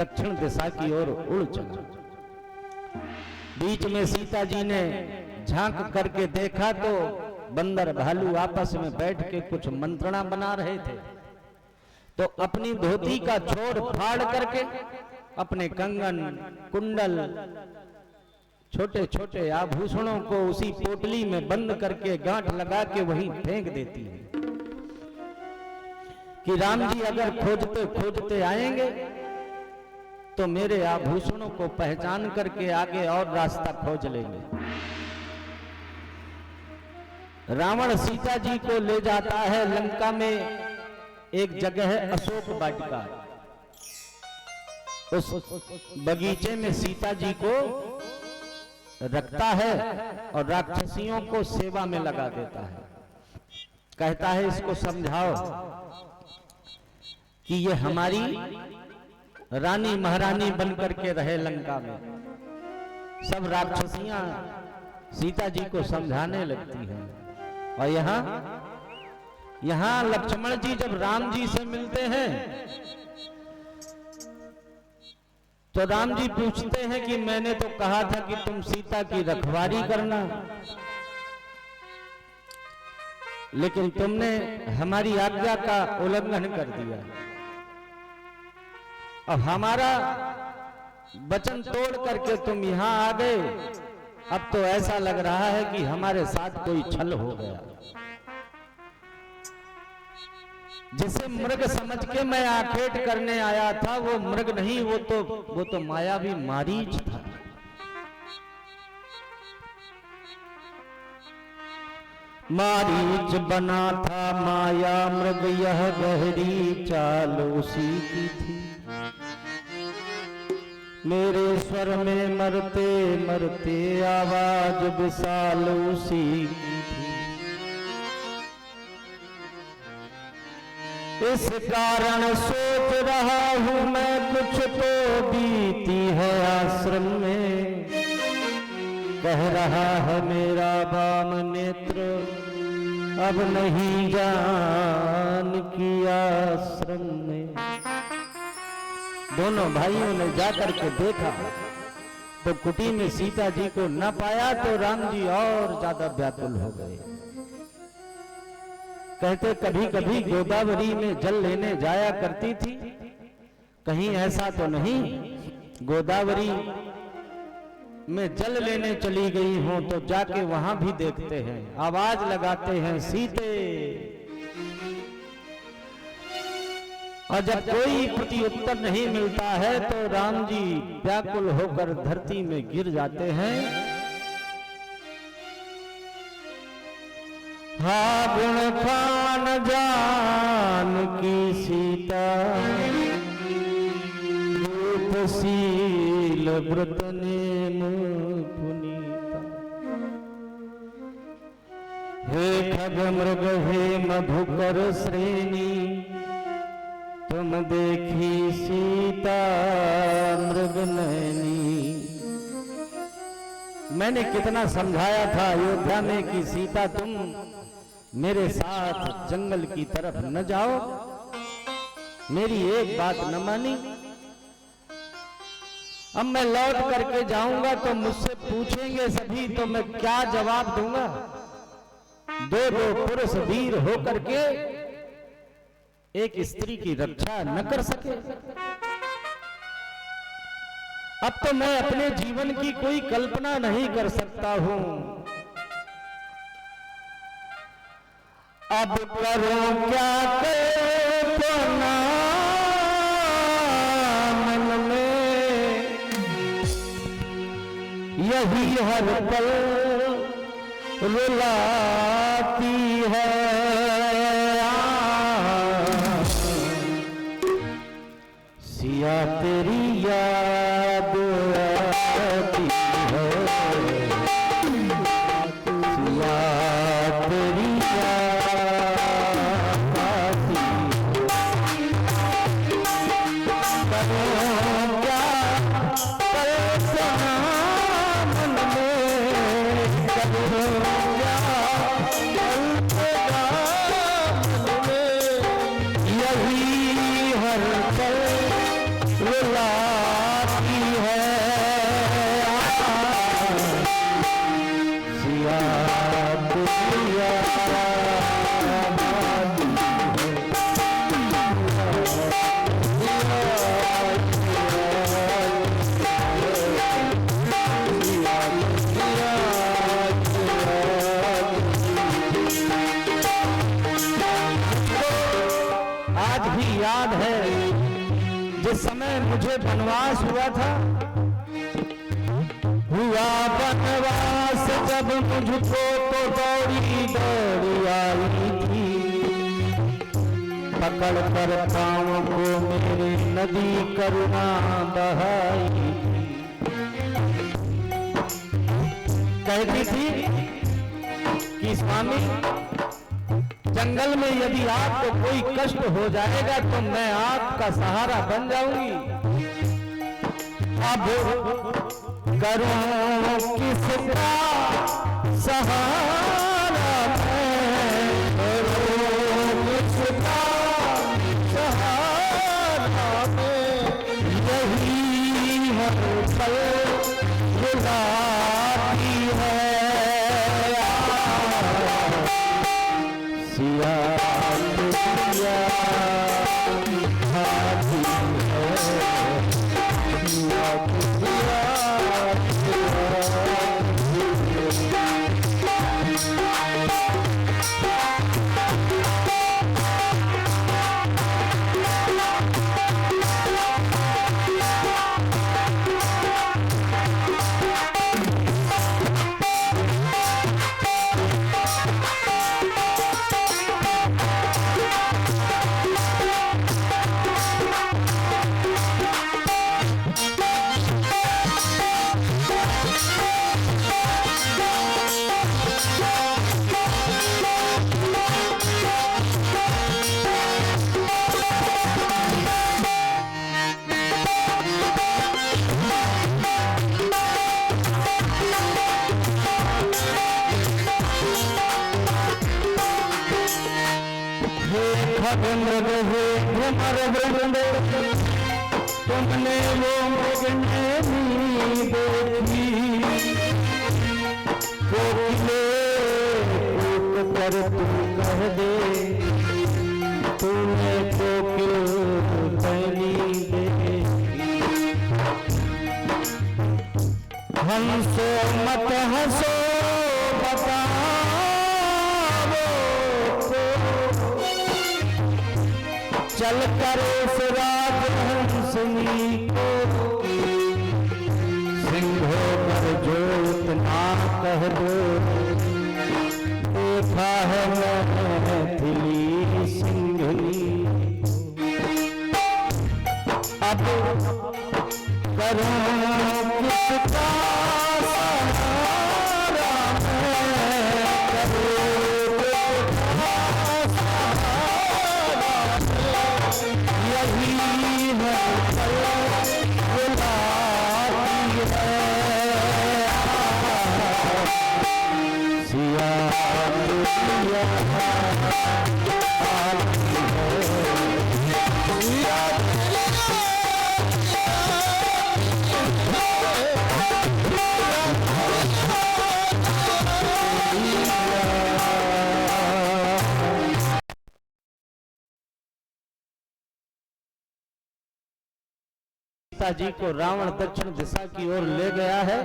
दक्षिण दिशा की ओर उड़ चला। बीच में सीता जी ने झांक करके देखा तो बंदर भालू आपस में बैठ के कुछ मंत्रणा बना रहे थे। तो अपनी धोती का छोड़ फाड़ करके अपने कंगन, कुंडल, छोटे छोटे आभूषणों को उसी पोटली में बंद करके गांठ लगा के वहीं फेंक देती है कि राम जी अगर खोजते खोजते आएंगे तो मेरे आभूषणों को पहचान करके आगे और रास्ता खोज लेंगे। रावण सीता जी को ले जाता है लंका में, एक जगह है अशोक वाटिका, उस बगीचे में सीता जी को रखता है और राक्षसियों को सेवा में लगा देता है। कहता है इसको समझाओ कि ये हमारी रानी महारानी बनकर के रहे लंका में। सब राक्षसियां सीता जी को समझाने लगती हैं। और यहां लक्ष्मण जी जब राम जी से मिलते हैं तो राम जी पूछते हैं कि मैंने तो कहा था कि तुम सीता की रखवाली करना, लेकिन तुमने हमारी आज्ञा का उल्लंघन कर दिया। अब हमारा वचन तोड़ करके तुम यहां आ गए। अब तो ऐसा लग रहा है कि हमारे साथ कोई छल हो गया। जिसे मृग समझ के मैं आखेट करने आया था वो मृग नहीं, वो तो मायावी मारीच था। मारीच बना था माया मृग, यह गहरी चाल उसी की थी। मेरे स्वर में मरते मरते आवाज विशाल उसी की थी। इस कारण सोच रहा हूं मैं कुछ तो बीती है आश्रम में। कह रहा है मेरा वाम नेत्र अब नहीं जान की आश्रम में। दोनों भाइयों ने जाकर के देखा तो कुटी में सीता जी को न पाया तो राम जी और ज्यादा व्याकुल हो गए। कहते कभी कभी गोदावरी में जल लेने जाया करती थी, कहीं ऐसा तो नहीं गोदावरी में जल लेने चली गई हो तो जाके वहां भी देखते हैं, आवाज लगाते हैं सीते। और जब कोई प्रति उत्तर नहीं मिलता है तो राम जी व्याकुल होकर धरती में गिर जाते हैं। हा गुण खान जान की सीता, रूपशील व्रत नेम पुनीता। हे खग मृग हे मधुकर श्रेणी, तुम देखी सीता मृग नैनी। मैंने कितना समझाया था अयोध्या में कि सीता तुम मेरे साथ जंगल की तरफ न जाओ, मेरी एक बात न मानी। अब मैं लौट करके जाऊंगा तो मुझसे पूछेंगे सभी तो मैं क्या जवाब दूंगा। दो दो पुरुष वीर होकर के एक स्त्री की रक्षा न कर सके। अब तो मैं अपने जीवन की कोई कल्पना नहीं कर सकता हूं। अब करूं क्या कल्पना मन में, यही हर पल रुलाती है। सिया तेरी याद आती है, सिया तेरी याद आती है। करूं क्या कल्पना मन में, करूं क्या कल्पना मन में, यही हर पल रुला जिस समय मुझे वनवास हुआ था, हुआ वनवास जब मुझको तो दौड़ी दौड़ी आई थी, पकड़ कर पाँव को मेरे नदी करुणा बहाई थी। कहती थी कि स्वामी, जंगल में यदि आपको कोई कष्ट हो जाएगा तो मैं आपका सहारा बन जाऊंगी। अब करूं किसका सहारा, मैं करूं किसका सहारा, मैं यही हर पल बुलाती है सिया सिया भाती है सिया सिया। मृग हे भ्रमर वृंद, तुमने वो मृगनेनी देखी, कोकिले कूक कर तू कह दे, तूने कोकिल पैनी देखी। हंसो मत हंसो बताओ चल कर उस राजहंसनी को, सिंहों पर जो इतना कह दो, देखा है मैथिली सिंघनी। अब करूं किसका सहारा, मैं करूं यही है पल बुलाती है सिया सिया सीता जी को रावण दक्षिण दिशा की ओर ले गया है।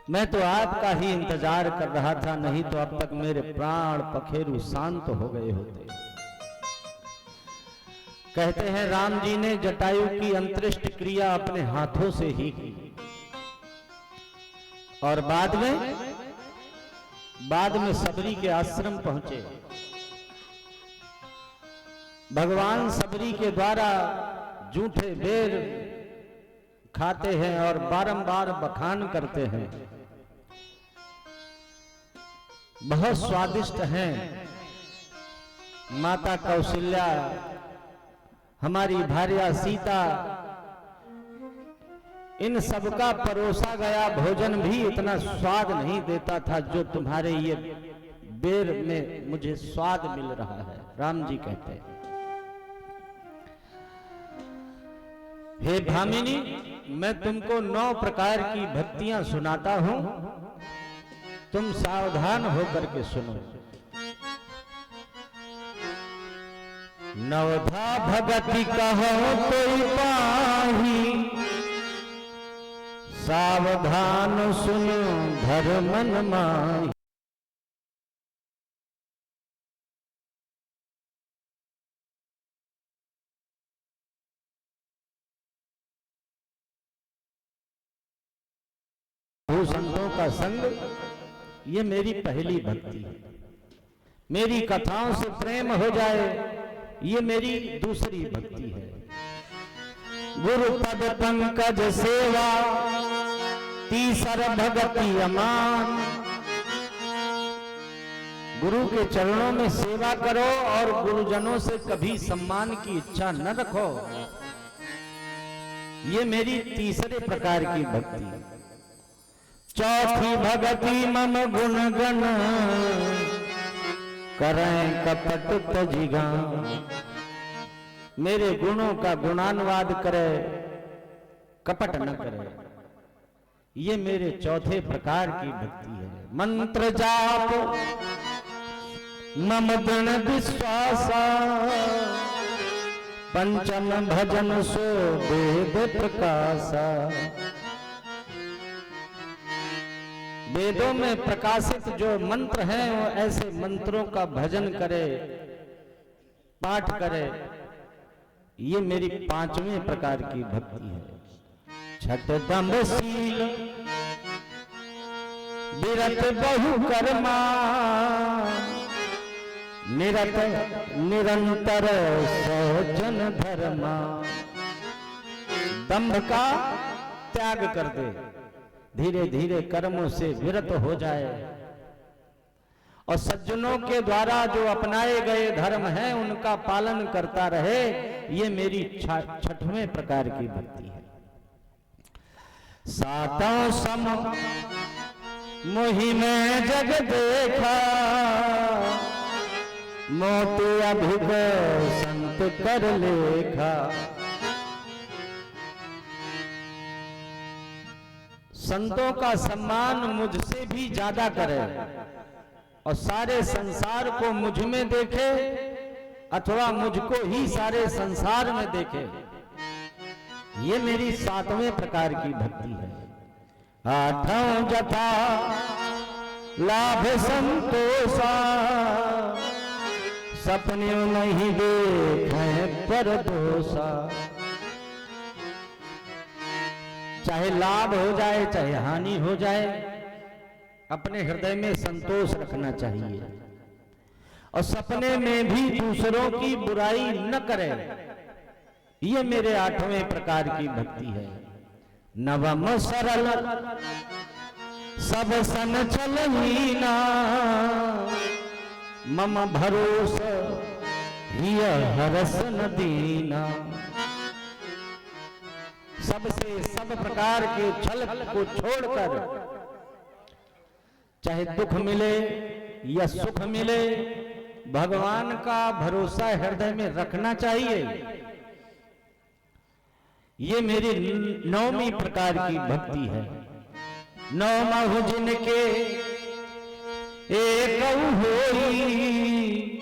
मैं तो आपका ही इंतजार कर रहा था, नहीं तो अब तक मेरे प्राण पखेरु शांत हो गए होते। कहते हैं राम जी ने जटायु की अंत्येष्टि क्रिया अपने हाथों से ही की और बाद में सबरी के आश्रम पहुंचे। भगवान सबरी के द्वारा जूठे बेर खाते हैं और बारंबार बखान करते हैं, बहुत स्वादिष्ट हैं। माता कौशल्या, हमारी भार्या सीता, इन सबका परोसा गया भोजन भी इतना स्वाद नहीं देता था जो तुम्हारे ये बेर में मुझे स्वाद मिल रहा है। राम जी कहते हैं, हे भामिनी, मैं तुमको 9 प्रकार की भक्तियां सुनाता हूं, तुम सावधान होकर के सुनो। नवधा भगति कहो कोई पाही, सावधान सुनो धर्मन माही। का संग, ये मेरी पहली भक्ति है। मेरी कथाओं से प्रेम हो जाए, ये मेरी दूसरी भक्ति है। गुरु पद पंकज सेवा, तीसर भगति अमान। गुरु के चरणों में सेवा करो और गुरुजनों से कभी सम्मान की इच्छा न रखो, ये मेरी तीसरे प्रकार की भक्ति। चौथी भगति मम गुण गण, करें कपट तजिगा। मेरे गुणों का गुणानुवाद करे, कपट न करे, ये मेरे चौथे प्रकार की भक्ति है। मंत्र जाप मम दृढ़ विश्वासा, पंचम भजन सो वेद प्रकाशा। वेदों में प्रकाशित जो मंत्र हैं, वो ऐसे मंत्रों का भजन करे, पाठ करे, ये मेरी पांचवें प्रकार की भक्ति है। छठ दम्भ शील विरत बहु कर्मा, निरत निरंतर सहजन धर्मा। दंभ का त्याग कर दे, धीरे धीरे कर्मों से विरत हो जाए और सज्जनों के द्वारा जो अपनाए गए धर्म हैं उनका पालन करता रहे, ये मेरी छठवें प्रकार की भक्ति है। सातों सम मोहि में जग देखा, मोती अभिग संत कर लेखा। संतों का सम्मान मुझसे भी ज्यादा करे और सारे संसार को मुझ में देखे अथवा मुझको ही सारे संसार में देखे, ये मेरी सातवें प्रकार की भक्ति है। आठों जथा लाभ संतोषा, सपने नहीं देखे पर दोषा। चाहे लाभ हो जाए चाहे हानि हो जाए, अपने हृदय में संतोष रखना चाहिए और सपने में भी दूसरों की बुराई न करे, ये मेरे आठवें प्रकार की भक्ति है। नवम सरल सब सन चलहीना, मम भरोस हिय हरस न दीना। सबसे सब प्रकार के छल को छोड़कर, चाहे दुख मिले या सुख मिले, भगवान का भरोसा हृदय में रखना चाहिए। ये मेरी नौवीं प्रकार की भक्ति है। नौ महु जिनके एक होई,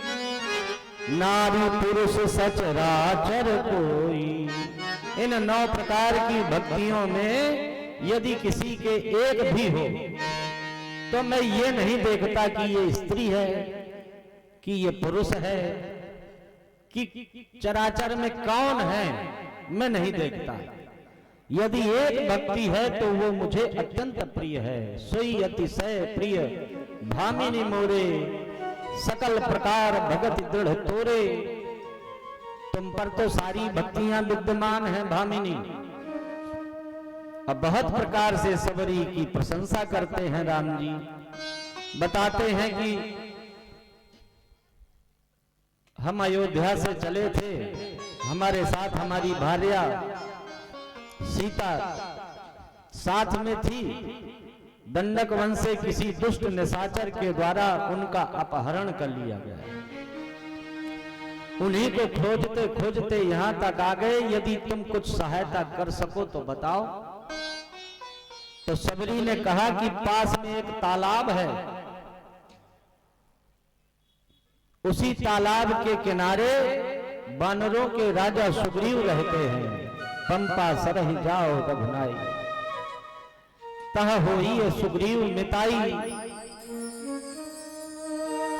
नारी पुरुष सचराचर कोई। इन 9 प्रकार की भक्तियों में यदि किसी के एक भी हो तो मैं ये नहीं देखता कि ये स्त्री है, कि ये पुरुष है, कि चराचर में कौन है, मैं नहीं देखता। यदि एक भक्ति है तो वो मुझे अत्यंत प्रिय है। सोई अतिशय प्रिय भामिनी मोरे, सकल प्रकार भगत दृढ़ तोरे। तुम पर तो सारी भक्तियां विद्यमान हैं भामिनी। अब बहुत प्रकार से सबरी की प्रशंसा करते हैं राम जी। बताते हैं कि हम अयोध्या से चले थे, हमारे साथ हमारी भार्या सीता साथ में थी। दंडक वन से किसी दुष्ट निशाचर के द्वारा उनका अपहरण कर लिया गया। उन्हीं को खोजते खोजते यहां तक आ गए। यदि तुम कुछ सहायता कर सको तो बताओ। तो सबरी ने कहा कि पास में एक तालाब है, उसी तालाब के किनारे वानरों के राजा सुग्रीव रहते हैं। पंपा सरहि जाओ रघुनाई, तह होई सुग्रीव मिताई।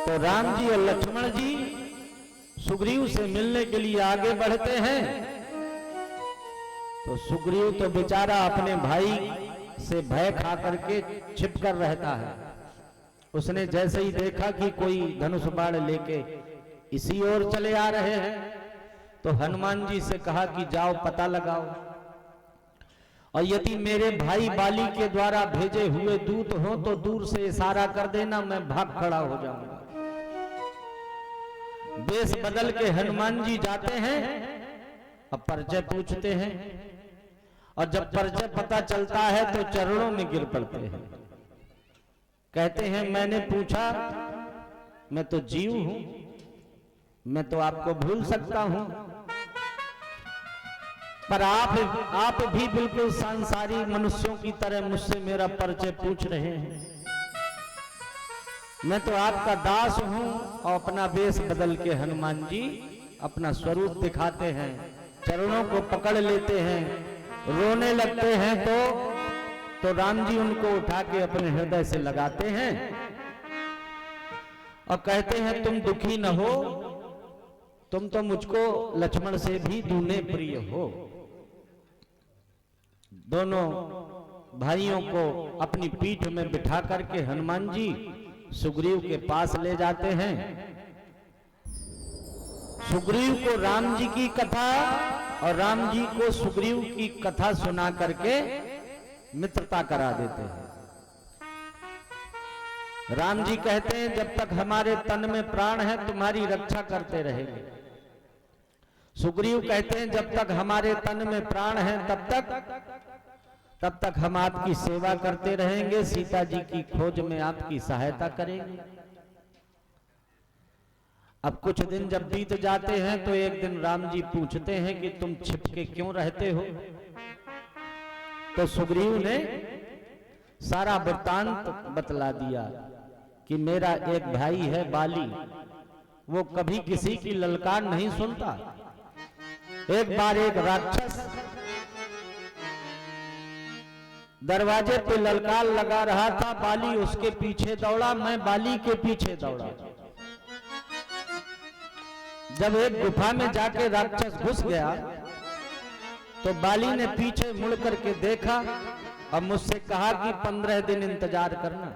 तो राम जी और लक्ष्मण जी सुग्रीव से मिलने के लिए आगे बढ़ते हैं। तो सुग्रीव तो बेचारा अपने भाई से भय खा करके छिप कर रहता है। उसने जैसे ही देखा कि कोई धनुष बाण लेके इसी ओर चले आ रहे हैं, तो हनुमान जी से कहा कि जाओ पता लगाओ, और यदि मेरे भाई बाली के द्वारा भेजे हुए दूत हो तो दूर से इशारा कर देना, मैं भाग खड़ा हो जाऊंगा। वेश बदल के हनुमान जी जाते हैं, अब परिचय पूछते हैं, और जब परिचय पता चलता है तो चरणों में गिर पड़ते हैं। कहते हैं मैंने पूछा, मैं तो जीव हूं, मैं तो आपको भूल सकता हूं, पर आप भी बिल्कुल सांसारिक मनुष्यों की तरह मुझसे मेरा परिचय पूछ रहे हैं। मैं तो आपका दास हूं। और अपना वेश बदल के हनुमान जी अपना स्वरूप दिखाते हैं, चरणों को पकड़ लेते हैं, रोने लगते हैं। तो राम जी उनको उठा के अपने हृदय से लगाते हैं और कहते हैं तुम दुखी न हो, तुम तो मुझको लक्ष्मण से भी दूने प्रिय हो। दोनों भाइयों को अपनी पीठ में बिठा करके हनुमान जी सुग्रीव के पास ले जाते हैं। सुग्रीव को राम जी की कथा और राम जी को सुग्रीव की कथा सुना करके मित्रता करा देते हैं। राम जी कहते हैं जब तक हमारे तन में प्राण है तुम्हारी रक्षा करते रहेंगे। सुग्रीव कहते हैं जब तक हमारे तन में प्राण है तब तक हम आपकी सेवा करते रहेंगे, सीता जी की खोज में आपकी सहायता करेंगे। अब कुछ दिन जब बीत जाते हैं तो एक दिन राम जी पूछते हैं कि तुम छिपके क्यों रहते हो। तो सुग्रीव ने सारा वृत्तांत बतला दिया कि मेरा एक भाई है बाली, वो कभी किसी की ललकार नहीं सुनता। एक बार एक राक्षस दरवाजे पे ललकार लगा रहा था, बाली उसके पीछे दौड़ा, मैं बाली के पीछे दौड़ा। जब एक गुफा में जाके राक्षस घुस गया तो बाली ने पीछे मुड़ करके देखा और मुझसे कहा कि 15 दिन इंतजार करना,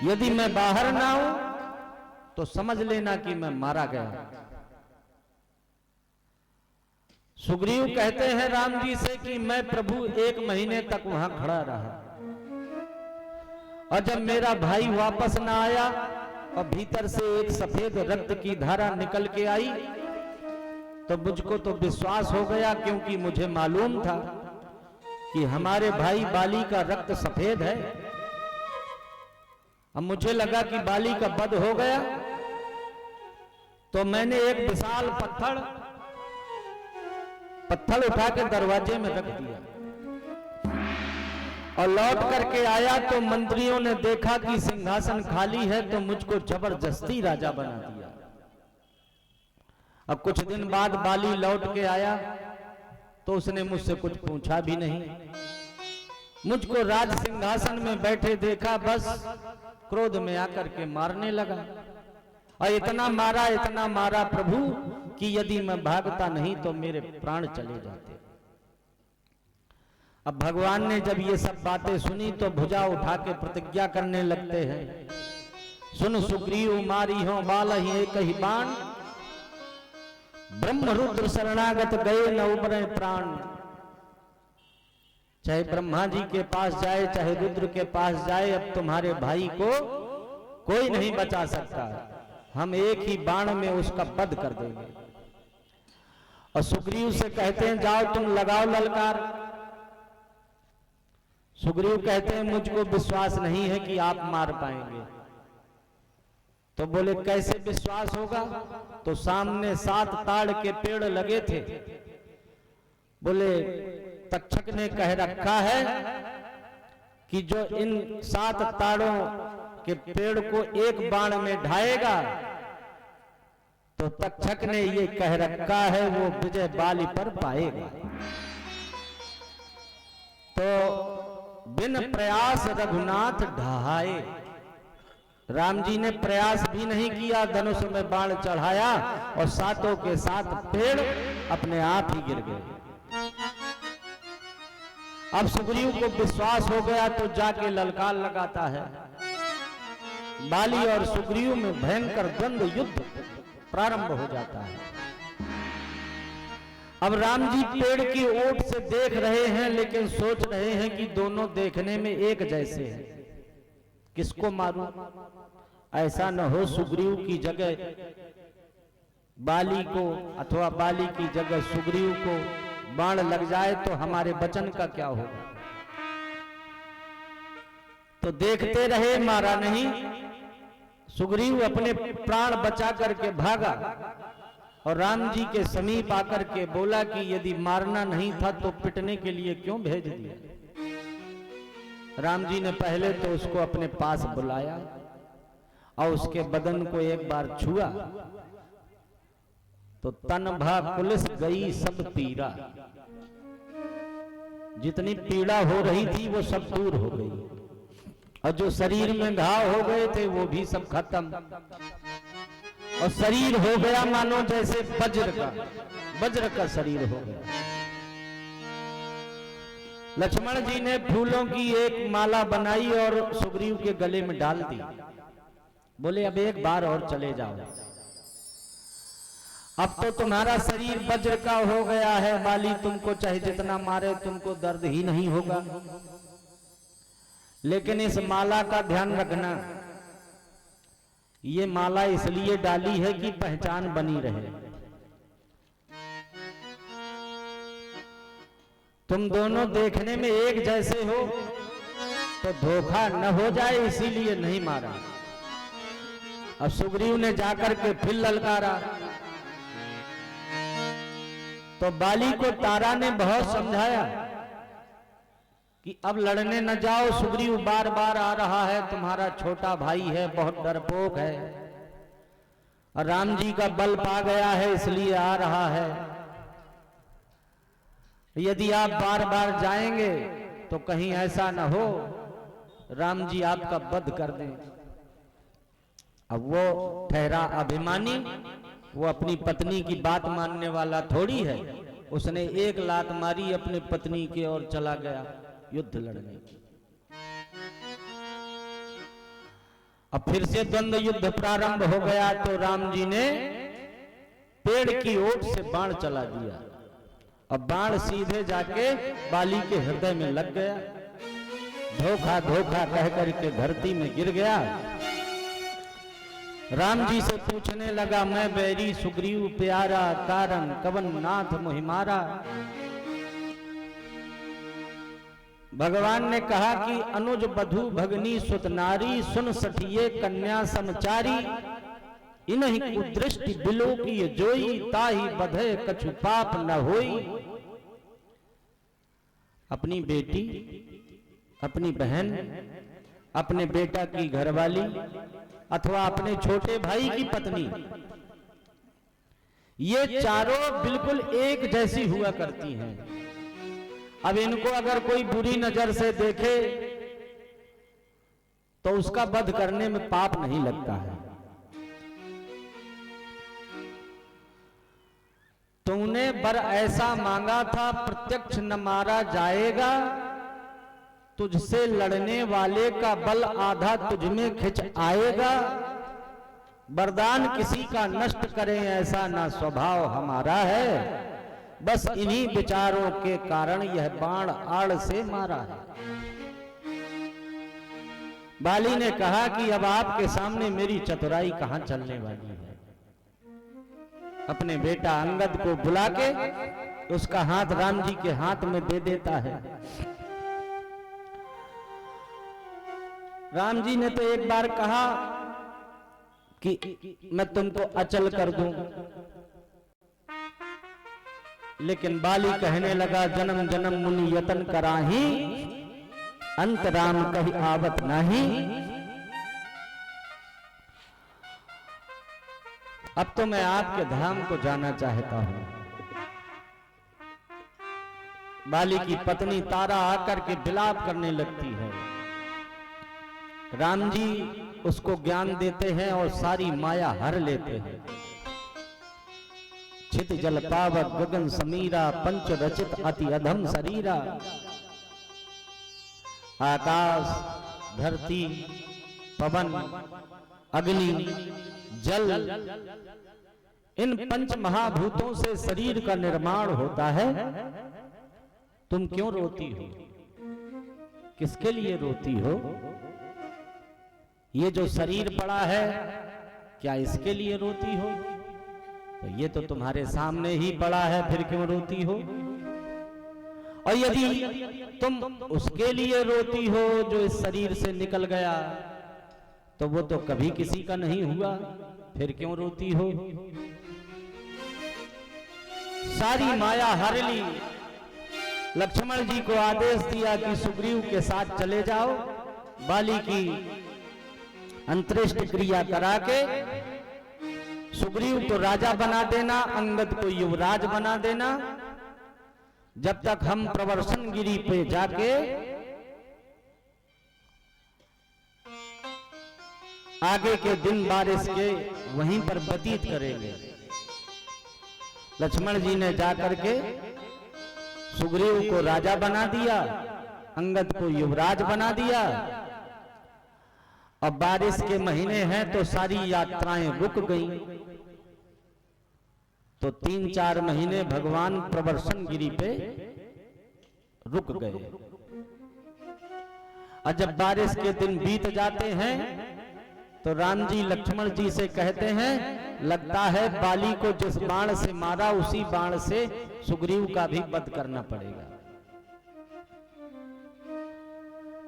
यदि मैं बाहर ना आऊं तो समझ लेना कि मैं मारा गया। सुग्रीव कहते हैं राम जी से कि मैं प्रभु 1 महीने तक वहां खड़ा रहा, और जब मेरा भाई वापस ना आया और भीतर से एक सफेद रक्त की धारा निकल के आई तो मुझको तो विश्वास हो गया, क्योंकि मुझे मालूम था कि हमारे भाई बाली का रक्त सफेद है। अब मुझे लगा कि बाली का वध हो गया, तो मैंने एक विशाल पत्थर उठा के दरवाजे में रख दिया और लौट करके आया तो मंत्रियों ने देखा कि सिंहासन खाली है तो मुझको जबरदस्ती राजा बना दिया। अब कुछ दिन बाद बाली लौट के आया तो उसने मुझसे कुछ पूछा भी नहीं, मुझको राज सिंहासन में बैठे देखा, बस क्रोध में आकर के मारने लगा, और इतना मारा प्रभु कि यदि मैं भागता नहीं तो मेरे प्राण चले जाते। अब भगवान ने जब ये सब बातें सुनी तो भुजा उठा के प्रतिज्ञा करने लगते हैं, सुन सुग्रीव मारी हो बाल ही एक ही बाण, ब्रह्म रुद्र शरणागत गए न उबरे प्राण। चाहे ब्रह्मा जी के पास जाए चाहे रुद्र के पास जाए, अब तुम्हारे भाई को कोई नहीं बचा सकता, हम एक ही बाण में उसका वध कर देंगे। और सुग्रीव से कहते हैं जाओ तुम लगाओ ललकार। सुग्रीव कहते हैं मुझको विश्वास नहीं है कि आप मार पाएंगे। तो बोले कैसे विश्वास होगा, तो सामने 7 ताड़ के पेड़ लगे थे। बोले तक्षक ने कह रखा है कि जो इन 7 ताड़ों के पेड़ को एक बाण में ढाएगा, तो तक्षक ने ये कह रखा है वो विजय बाली पर पाएगा। तो बिन प्रयास रघुनाथ ढहाए, राम जी ने प्रयास भी नहीं किया, धनुष में बाण चढ़ाया और 7 के 7 पेड़ अपने आप ही गिर गए। अब सुग्रीव को विश्वास हो गया तो जाके ललकार लगाता है। बाली और सुग्रीव में भयंकर द्वंद्व युद्ध प्रारंभ हो जाता है। अब राम जी पेड़ की ओट से देख रहे हैं, लेकिन सोच रहे हैं कि दोनों देखने में एक जैसे हैं, किसको मारूं? ऐसा न हो सुग्रीव की जगह बाली को अथवा बाली की जगह सुग्रीव को बाण लग जाए तो हमारे वचन का क्या होगा। तो देखते रहे, मारा नहीं। सुग्रीव अपने प्राण बचा करके भागा और राम जी के समीप आकर के बोला कि यदि मारना नहीं था तो पिटने के लिए क्यों भेज दिया। राम जी ने पहले तो उसको अपने पास बुलाया और उसके बदन को एक बार छुआ तो तन भा पुलिस गई सब पीड़ा। जितनी पीड़ा हो रही थी वो सब दूर हो गई और जो शरीर में घाव हो गए थे वो भी सब खत्म और शरीर हो गया मानो जैसे वज्र का शरीर हो गया। लक्ष्मण जी ने फूलों की एक माला बनाई और सुग्रीव के गले में डाल दी। बोले अब एक बार और चले जाओ, अब तो तुम्हारा शरीर वज्र का हो गया है। बाली तुमको चाहे जितना मारे तुमको दर्द ही नहीं होगा, लेकिन इस माला का ध्यान रखना, ये माला इसलिए डाली है कि पहचान बनी रहे। तुम दोनों देखने में एक जैसे हो तो धोखा न हो जाए, इसीलिए नहीं मारा। अब सुग्रीव ने जाकर के फिर ललकारा तो बाली को तारा ने बहुत समझाया कि अब लड़ने न जाओ, सुग्रीव बार बार आ रहा है, तुम्हारा छोटा भाई है, बहुत डरपोक है और राम जी का बल पा गया है इसलिए आ रहा है। यदि आप बार बार जाएंगे तो कहीं ऐसा न हो राम जी आपका वध कर दें। अब वो ठहरा अभिमानी, वो अपनी पत्नी की बात मानने वाला थोड़ी है। उसने एक लात मारी अपनी पत्नी के और चला गया युद्ध लड़ने। अब फिर से द्वंद्व युद्ध प्रारंभ हो गया तो राम जी ने पेड़ की ओट से बाण चला दिया। अब बाण सीधे जाके बाली के हृदय में लग गया। धोखा धोखा कह करके धरती में गिर गया। राम जी से पूछने लगा, मैं बैरी सुग्रीव प्यारा, कारण कवन नाथ मोहिमारा। भगवान ने कहा कि अनुज बधु भगनी सुत नारी, सुन सठिए कन्या समचारी। इन्हीं कुदृष्टि बिलो की जोई, ताही बधे कछु पाप न होई। अपनी बेटी, अपनी बहन, अपने बेटा की घरवाली अथवा अपने छोटे भाई की पत्नी, ये चारों बिल्कुल एक जैसी हुआ करती हैं। अब इनको अगर कोई बुरी नजर से देखे तो उसका वध करने में पाप नहीं लगता है। तूने वर ऐसा मांगा था, प्रत्यक्ष न मारा जाएगा। तुझसे लड़ने वाले का बल आधा तुझ में खिंच आएगा। वरदान किसी का नष्ट करें ऐसा ना स्वभाव हमारा है। बस इन्हीं विचारों के कारण यह बाण आड़ से मारा है। बाली ने कहा कि अब आपके सामने मेरी चतुराई कहां चलने वाली है। अपने बेटा अंगद को बुला के उसका हाथ राम जी के हाथ में दे देता है। राम जी ने तो एक बार कहा कि मैं तुमको अचल कर दूं, लेकिन बाली कहने लगा, जन्म जन्म मुनि यतन कराही, अंत राम कहीं आवत नहीं। अब तो मैं आपके धाम को जाना चाहता हूं। बाली की पत्नी तारा आकर के विलाप करने लगती है। राम जी उसको ज्ञान देते हैं और सारी माया हर लेते हैं। छित जल पावक गगन समीरा, पंच रचित अति अधम शरीरा। आकाश, धरती, पवन, अग्नि, जल, इन पंच महाभूतों से शरीर का निर्माण होता है। तुम क्यों रोती हो? किसके लिए रोती हो? ये जो शरीर पड़ा है, क्या इसके लिए रोती हो? तो ये तो तुम्हारे सामने ही पड़ा है, फिर क्यों रोती हो? और यदि तुम उसके लिए रोती हो जो इस शरीर से निकल गया, तो वो तो कभी किसी का नहीं हुआ, फिर क्यों रोती हो? सारी माया हर ली। लक्ष्मण जी को आदेश दिया कि सुग्रीव के साथ चले जाओ, बाली की अंत्येष्टि क्रिया करा के सुग्रीव को राजा बना देना, अंगद को युवराज बना देना। जब तक हम प्रवर्षण गिरी पे जाके आगे के दिन बारिश के वहीं पर व्यतीत करेंगे। लक्ष्मण जी ने जाकर के सुग्रीव को राजा बना दिया, अंगद को युवराज बना दिया। अब बारिश के महीने हैं तो सारी यात्राएं रुक गईं। तो 3-4 महीने भगवान प्रवर्षण गिरी पे रुक गए। और जब बारिश के दिन बीत जाते हैं तो राम जी लक्ष्मण जी से कहते हैं, लगता है बाली को जिस बाण से मारा उसी बाण से सुग्रीव का भी वध करना पड़ेगा।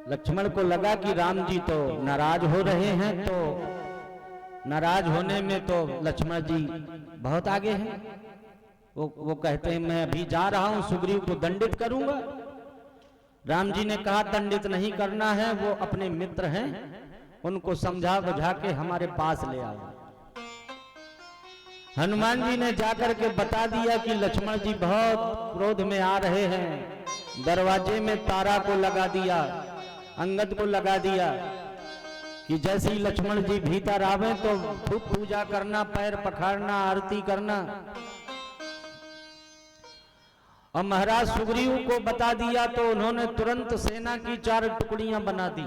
लक्ष्मण को लगा कि राम जी तो नाराज हो रहे हैं, तो नाराज होने में तो लक्ष्मण जी बहुत आगे हैं। वो कहते हैं मैं अभी जा रहा हूं, सुग्रीव को दंडित करूंगा। राम जी ने कहा दंडित नहीं करना है, वो अपने मित्र हैं, उनको समझा बुझा के हमारे पास ले आओ। हनुमान जी ने जाकर के बता दिया कि लक्ष्मण जी बहुत क्रोध में आ रहे हैं। दरवाजे में तारा को लगा दिया, अंगद को लगा दिया कि जैसे ही लक्ष्मण जी भीतर आवे तो खूब पूजा करना, पैर पखाड़ना, आरती करना। और महाराज सुग्रीव को बता दिया तो उन्होंने तुरंत सेना की 4 टुकड़ियां बना दी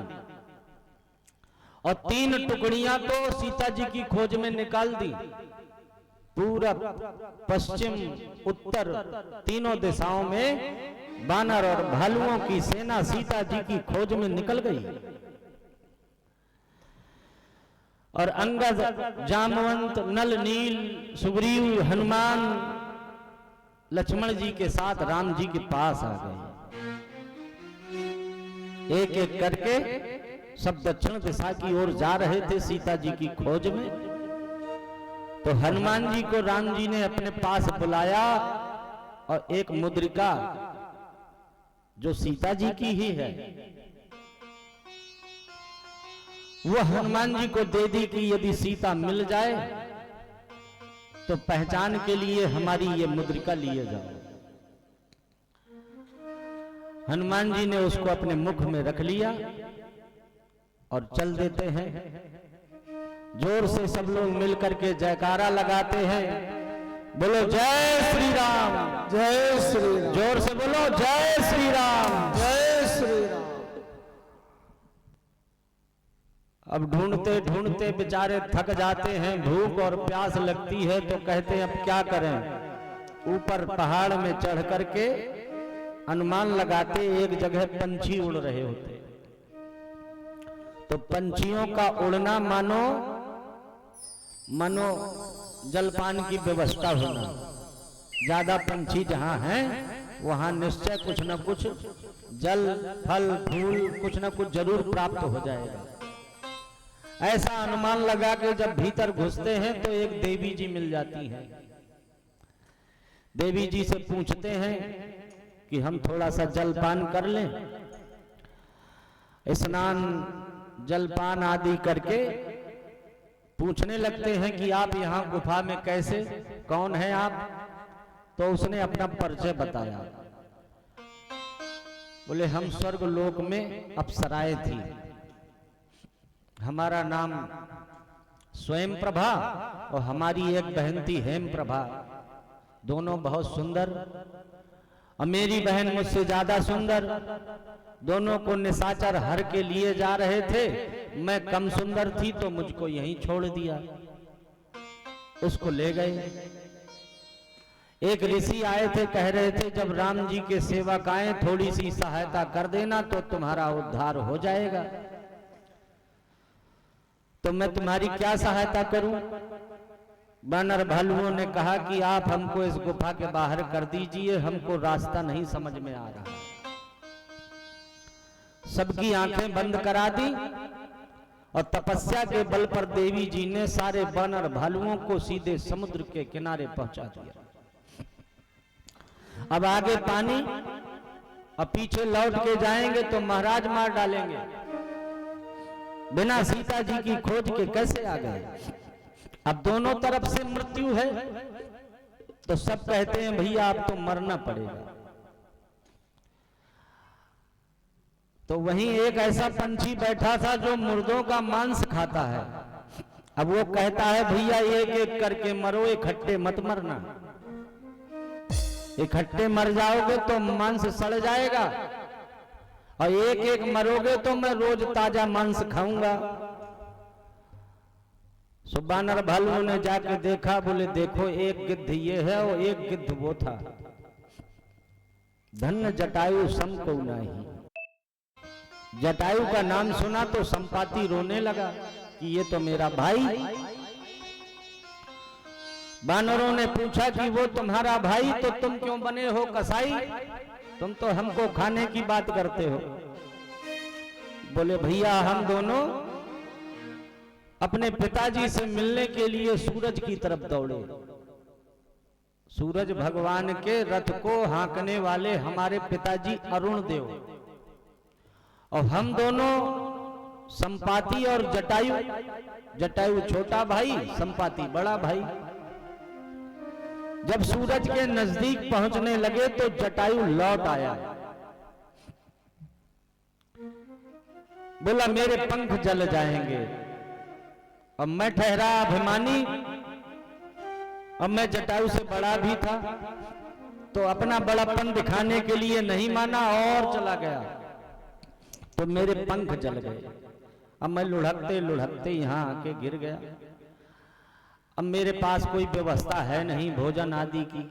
और 3 टुकड़ियां तो सीता जी की खोज में निकाल दी। पूरब, पश्चिम, उत्तर तीनों दिशाओं में बानर और भालुओं की सेना सीता जी की खोज में निकल गई। और अंगद, जामवंत, नल, नील, सुग्रीव, हनुमान लक्ष्मण जी के साथ राम जी के पास आ गए। एक एक करके सब दक्षिण दिशा की ओर जा रहे थे सीता जी की खोज में। तो हनुमान जी को राम जी ने अपने पास बुलाया और एक मुद्रिका जो सीता जी की ही है वो हनुमान जी को दे दी कि यदि सीता मिल जाए तो पहचान के लिए हमारी ये मुद्रिका लिए जाओ। हनुमान जी ने उसको अपने मुख में रख लिया और चल देते हैं। जोर से सब लोग मिलकर के जयकारा लगाते हैं, बोलो जय श्री राम, जय श्री राम। जोर से बोलो जय श्री राम, जय श्री राम। अब ढूंढते ढूंढते बेचारे थक जाते हैं, भूख और प्यास लगती है तो कहते हैं अब क्या करें। ऊपर पहाड़ में चढ़ करके अनुमान लगाते एक जगह पंछी उड़ रहे होते। तो पंछियों का उड़ना मानो जलपान की व्यवस्था होना। ज्यादा पंछी जहां हैं वहां निश्चय कुछ न कुछ जल, फल, फूल कुछ न कुछ जरूर प्राप्त हो जाएगा। ऐसा अनुमान लगा के जब भीतर घुसते हैं तो एक देवी जी मिल जाती हैं। देवी जी से पूछते हैं कि हम थोड़ा सा जलपान कर लें। स्नान, जलपान आदि करके पूछने लगते हैं कि आप यहाँ गुफा में कैसे, कौन है आप? तो उसने अपना परिचय बताया। बोले हम स्वर्ग लोक में अप्सराएं थी, हमारा नाम स्वयं प्रभा और हमारी एक बहन थी हेम प्रभा, दोनों बहुत सुंदर और मेरी बहन मुझसे ज्यादा सुंदर, दोनों को निशाचर हर के लिए जा रहे थे। मैं कम सुंदर थी तो मुझको यहीं छोड़ दिया, उसको ले गए। एक ऋषि आए थे, कह रहे थे जब राम जी के सेवक आए थोड़ी सी सहायता कर देना तो तुम्हारा उद्धार हो जाएगा। तो मैं तुम्हारी क्या सहायता करूं? बानर भालुओं ने कहा कि आप हमको इस गुफा के बाहर कर दीजिए, हमको रास्ता नहीं समझ में आ रहा। सबकी आंखें बंद करा दी और तपस्या के बल पर देवी जी ने सारे बानर भालुओं को सीधे समुद्र के किनारे पहुंचा दिया। अब आगे पानी, अब पीछे लौट के जाएंगे तो महाराज मार डालेंगे। बिना सीता जी की खोज के कैसे आ गए? अब दोनों तरफ से मृत्यु है, तो सब कहते हैं भैया अब तो मरना पड़ेगा। तो वहीं एक ऐसा पंछी बैठा था जो मुर्दों का मांस खाता है। अब वो कहता है भैया एक एक करके मरो, इकट्ठे मत मरना। इकट्ठे मर जाओगे तो मांस सड़ जाएगा, और एक एक मरोगे तो मैं रोज ताजा मांस खाऊंगा। बानर भालुओं ने जाके देखा, बोले देखो एक गिद्ध ये है और एक गिद्ध वो था। धन्य जटायु सम को नहीं। जटायु का नाम सुना तो संपाति रोने लगा कि ये तो मेरा भाई। बानरों ने पूछा कि वो तुम्हारा भाई तो तुम क्यों बने हो कसाई? तुम तो हमको खाने की बात करते हो। बोले भैया हम दोनों अपने पिताजी से मिलने के लिए सूरज की तरफ दौड़े। सूरज भगवान के रथ को हाँकने वाले हमारे पिताजी अरुण देव, और हम दोनों संपाति और जटायु, जटायु छोटा भाई, संपाति बड़ा भाई। जब सूरज के नजदीक पहुंचने लगे तो जटायु लौट आया, बोला मेरे पंख जल जाएंगे। अब मैं ठहरा अभिमानी, अब मैं जटायु से बड़ा भी था तो अपना बड़ापन दिखाने के लिए नहीं माना और चला गया, तो मेरे पंख जल गए। अब मैं लुढ़कते लुढ़कते यहां आके गिर गया। अब मेरे पास कोई व्यवस्था है नहीं भोजन आदि की,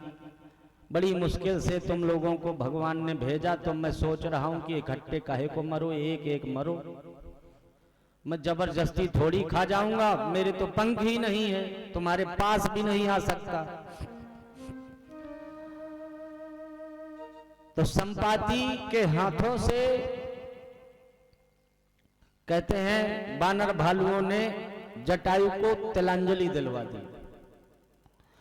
बड़ी मुश्किल से तुम लोगों को भगवान ने भेजा, तो मैं सोच रहा हूं कि इकट्ठे काहे को मरो, एक एक मरो। मैं जबरदस्ती थोड़ी खा जाऊंगा, मेरे तो पंख ही नहीं है, तुम्हारे पास भी नहीं आ सकता। तो संपाति के हाथों से कहते हैं बानर भालुओं ने जटायु को तिलांजलि दिलवा दी।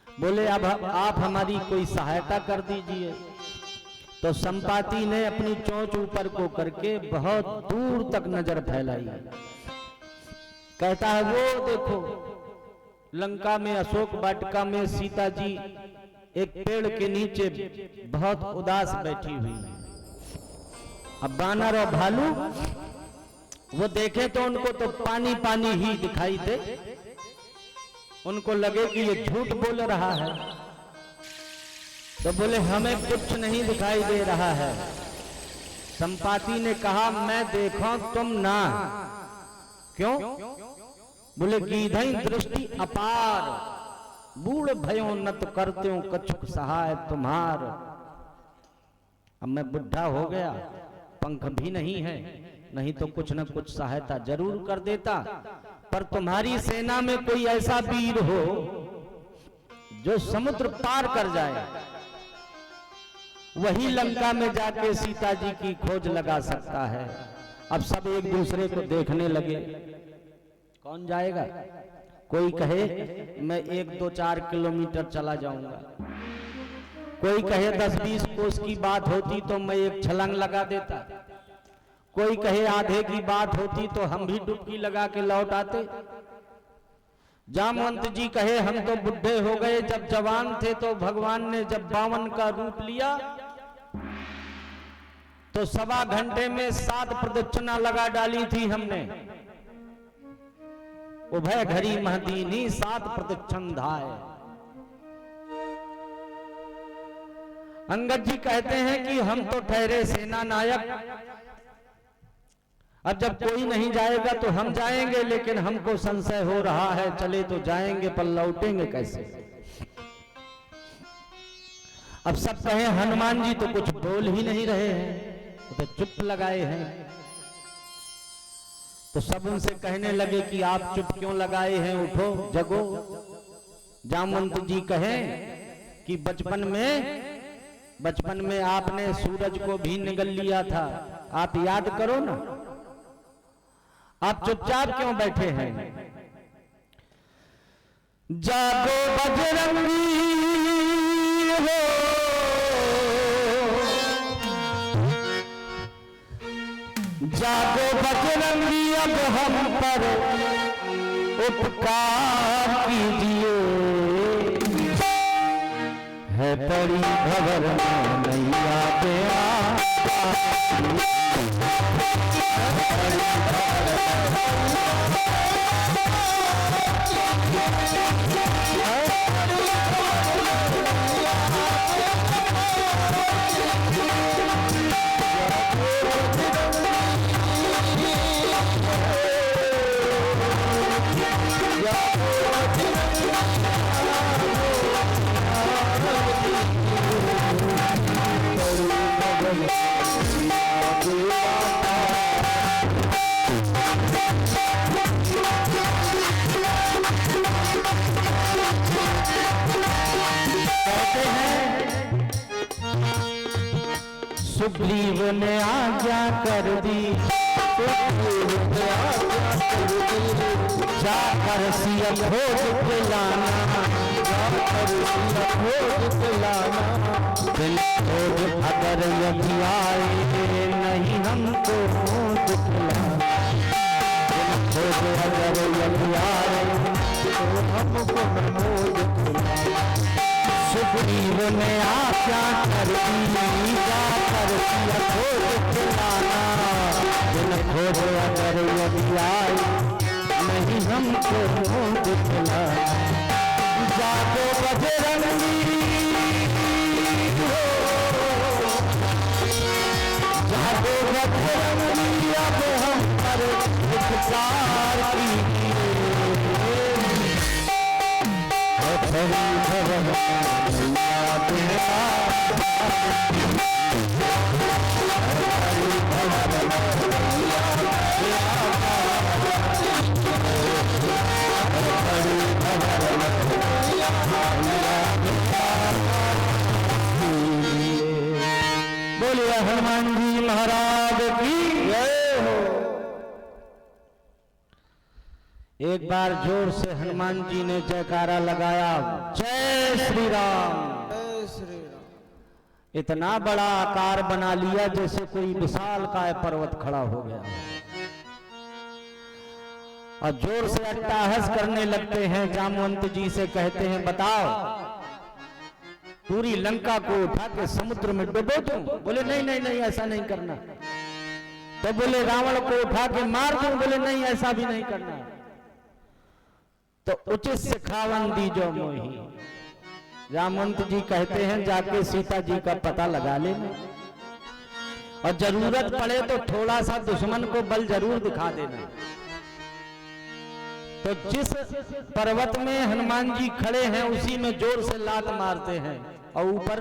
बोले अब आप हमारी कोई सहायता कर दीजिए। तो संपाति ने अपनी चोंच ऊपर को करके बहुत दूर तक नजर फैलाई। कहता है वो देखो लंका में अशोक वाटिका में सीता जी एक पेड़ के नीचे बहुत उदास बैठी हुई है। अब बानर और भालू वो देखे तो उनको तो पानी पानी ही दिखाई दे, उनको लगे कि ये झूठ बोल रहा है। तो बोले हमें कुछ नहीं दिखाई दे रहा है। संपाति ने कहा मैं देखा तुम ना। क्यों? बोले गीधई दृष्टि अपार, बूढ़ भयो नत करते हो कछुक सहाय तुम्हार। अब मैं बुढ़ा हो गया, पंख भी नहीं है, नहीं तो कुछ न कुछ सहायता जरूर कर देता। पर तुम्हारी सेना में कोई ऐसा वीर हो जो समुद्र पार कर जाए, वही लंका में जाके सीता जी की खोज लगा सकता है। अब सब एक दूसरे को देखने लगे, कौन जाएगा? कोई कहे मैं 1-2-4 किलोमीटर चला जाऊंगा, कोई कहे 10-20 कोस की बात होती तो मैं एक छलांग लगा देता, कोई कहे आधे की बात होती तो हम भी डुबकी लगा के लौट आते। जामवंत जी कहे हम तो बुढ़े हो गए, जब जवान थे तो भगवान ने जब 52 का रूप लिया तो 1.25 घंटे में 7 प्रदक्षिणा लगा डाली थी हमने। उभय घड़ी महदीनी 7 प्रदक्षिण धाय। अंगद जी कहते हैं कि हम तो ठहरे सेना नायक, अब जब कोई नहीं जाएगा तो हम जाएंगे, लेकिन हमको संशय हो रहा है, चले तो जाएंगे पर लौटेंगे कैसे। अब सब कहें हनुमान जी तो कुछ बोल ही नहीं रहे हैं, तो चुप लगाए हैं। तो सब उनसे कहने लगे कि आप चुप क्यों लगाए हैं, उठो जगो। जामवंत जी कहें कि बचपन में आपने सूरज को भी निगल लिया था, आप याद करो ना, आप चुपचाप क्यों बैठे हैं। जागो बजरंगी हो, जागो बजरंगी, अब हम पर उपकार कीजिए, है पड़ी भंवर में नैया तेरा। सुग्रीव ने आज्ञा कर दी, जाकर सिया खोज के लाना, दिल खोज अगर यदि आए नहीं हमको दिखलाना, दिल खोज अगर यदि आए तो हमको दिखलाना। सुग्रीव ने आज्ञा कर दी, जाकर सिया खोज के लाना, दिल खोज अगर यदि आए नहीं हमको दिखलाना। जागो बजरंगी हो, जागो बजरंगी, अब हम पर उपकार कीजिए, बोलिए हनुमान जी महाराज की जय हो। एक बार जोर से हनुमान जी ने जयकारा लगाया, जय श्री राम। जय श्री राम। इतना बड़ा आकार बना लिया जैसे कोई विशालकाय पर्वत खड़ा हो गया, और जोर से अट्टहास करने लगते हैं। जामवंत जी से कहते हैं, बताओ पूरी लंका को उठा के समुद्र में डुबो दूं? बोले नहीं नहीं नहीं, ऐसा नहीं करना। तो बोले रावण को उठा के मार दूं? बोले नहीं, ऐसा भी नहीं करना। तो उचित सिखावन दीजो मोही। जामवंत जी कहते हैं, जाके सीता जी का पता लगा लेना, और जरूरत पड़े तो थोड़ा सा दुश्मन को बल जरूर दिखा देना। तो जिस पर्वत में हनुमान जी खड़े हैं उसी में जोर से लात मारते हैं और ऊपर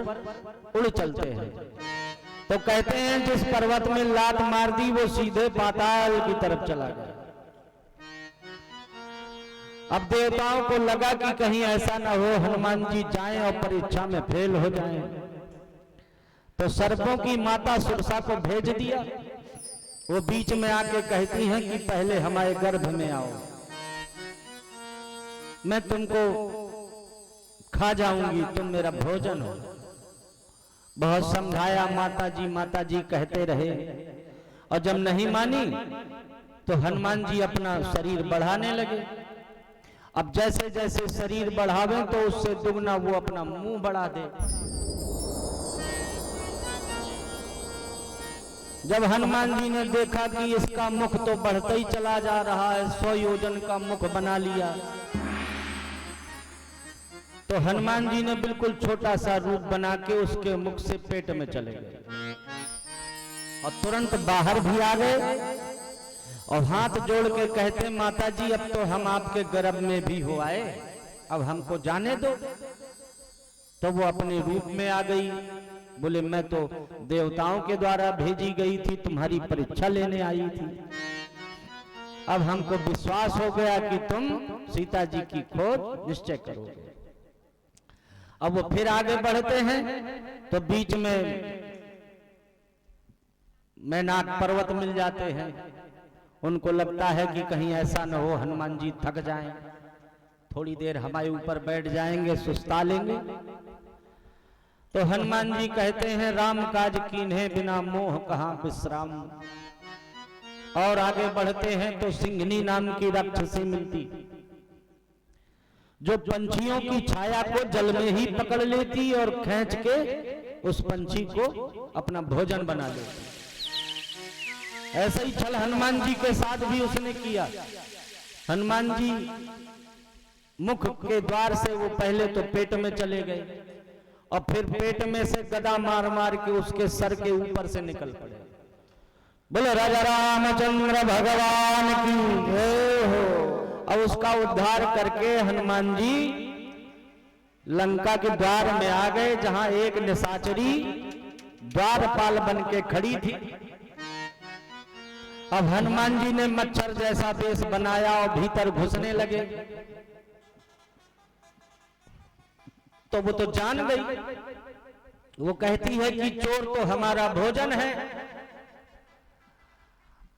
उड़ चलते हैं। तो कहते हैं जिस पर्वत में लात मार दी वो सीधे पाताल की तरफ चला गया। अब देवताओं को लगा कि कहीं ऐसा ना हो हनुमान जी जाएं और परीक्षा में फेल हो जाएं, तो सर्पों की माता सुरसा को भेज दिया। वो बीच में आके कहती हैं कि पहले हमारे गर्भ में आओ, मैं तुमको खा जाऊंगी, तुम मेरा भोजन हो। बहुत समझाया, माता जी कहते रहे, और जब नहीं मानी तो हनुमान जी अपना शरीर बढ़ाने लगे। अब जैसे जैसे शरीर बढ़ावे तो उससे दुगना वो अपना मुंह बढ़ा दे। जब हनुमान जी ने देखा कि इसका मुख तो बढ़ता ही चला जा रहा है, 100 योजन का मुख बना लिया, तो हनुमान जी ने बिल्कुल छोटा सा रूप बना के उसके मुख से पेट में चले गए और तुरंत बाहर भी आ गए और हाथ जोड़ के कहते, माता जी अब तो हम आपके गर्भ में भी हो आए, अब हमको जाने दो। तो वो अपने रूप में आ गई, बोले मैं तो देवताओं के द्वारा भेजी गई थी, तुम्हारी परीक्षा लेने आई थी। अब हमको विश्वास हो गया कि तुम सीता जी की खोज निश्चय करोगे। अब वो फिर आगे बढ़ते हैं तो बीच में मैनाक पर्वत मिल जाते हैं। उनको लगता है कि कहीं ऐसा न हो हनुमान जी थक जाएं, थोड़ी देर हमारे ऊपर बैठ जाएंगे, सुस्ता लेंगे। तो हनुमान जी कहते हैं, राम काज कीन्हे बिना मोह कहां विश्राम। और आगे बढ़ते हैं तो सिंघनी नाम की राक्षसी मिलती, जो पंछियों की छाया को जल में ही पकड़ लेती और खींच के उस पंछी को अपना भोजन बना लेती। ऐसा ही छल हनुमान जी के साथ भी उसने किया। हनुमान जी मुख के द्वार से वो पहले तो पेट में चले गए और फिर पेट में से गदा मार मार के उसके सर के ऊपर से निकल पड़े। बोले राजा रामचंद्र भगवान की जय हो। अब उसका उद्धार करके हनुमान जी लंका के द्वार में आ गए, जहां एक निशाचरी द्वारपाल बन के खड़ी थी। अब हनुमान जी ने मच्छर जैसा वेश बनाया और भीतर घुसने लगे। तो वो तो जान गई, वो कहती है कि चोर तो हमारा भोजन है,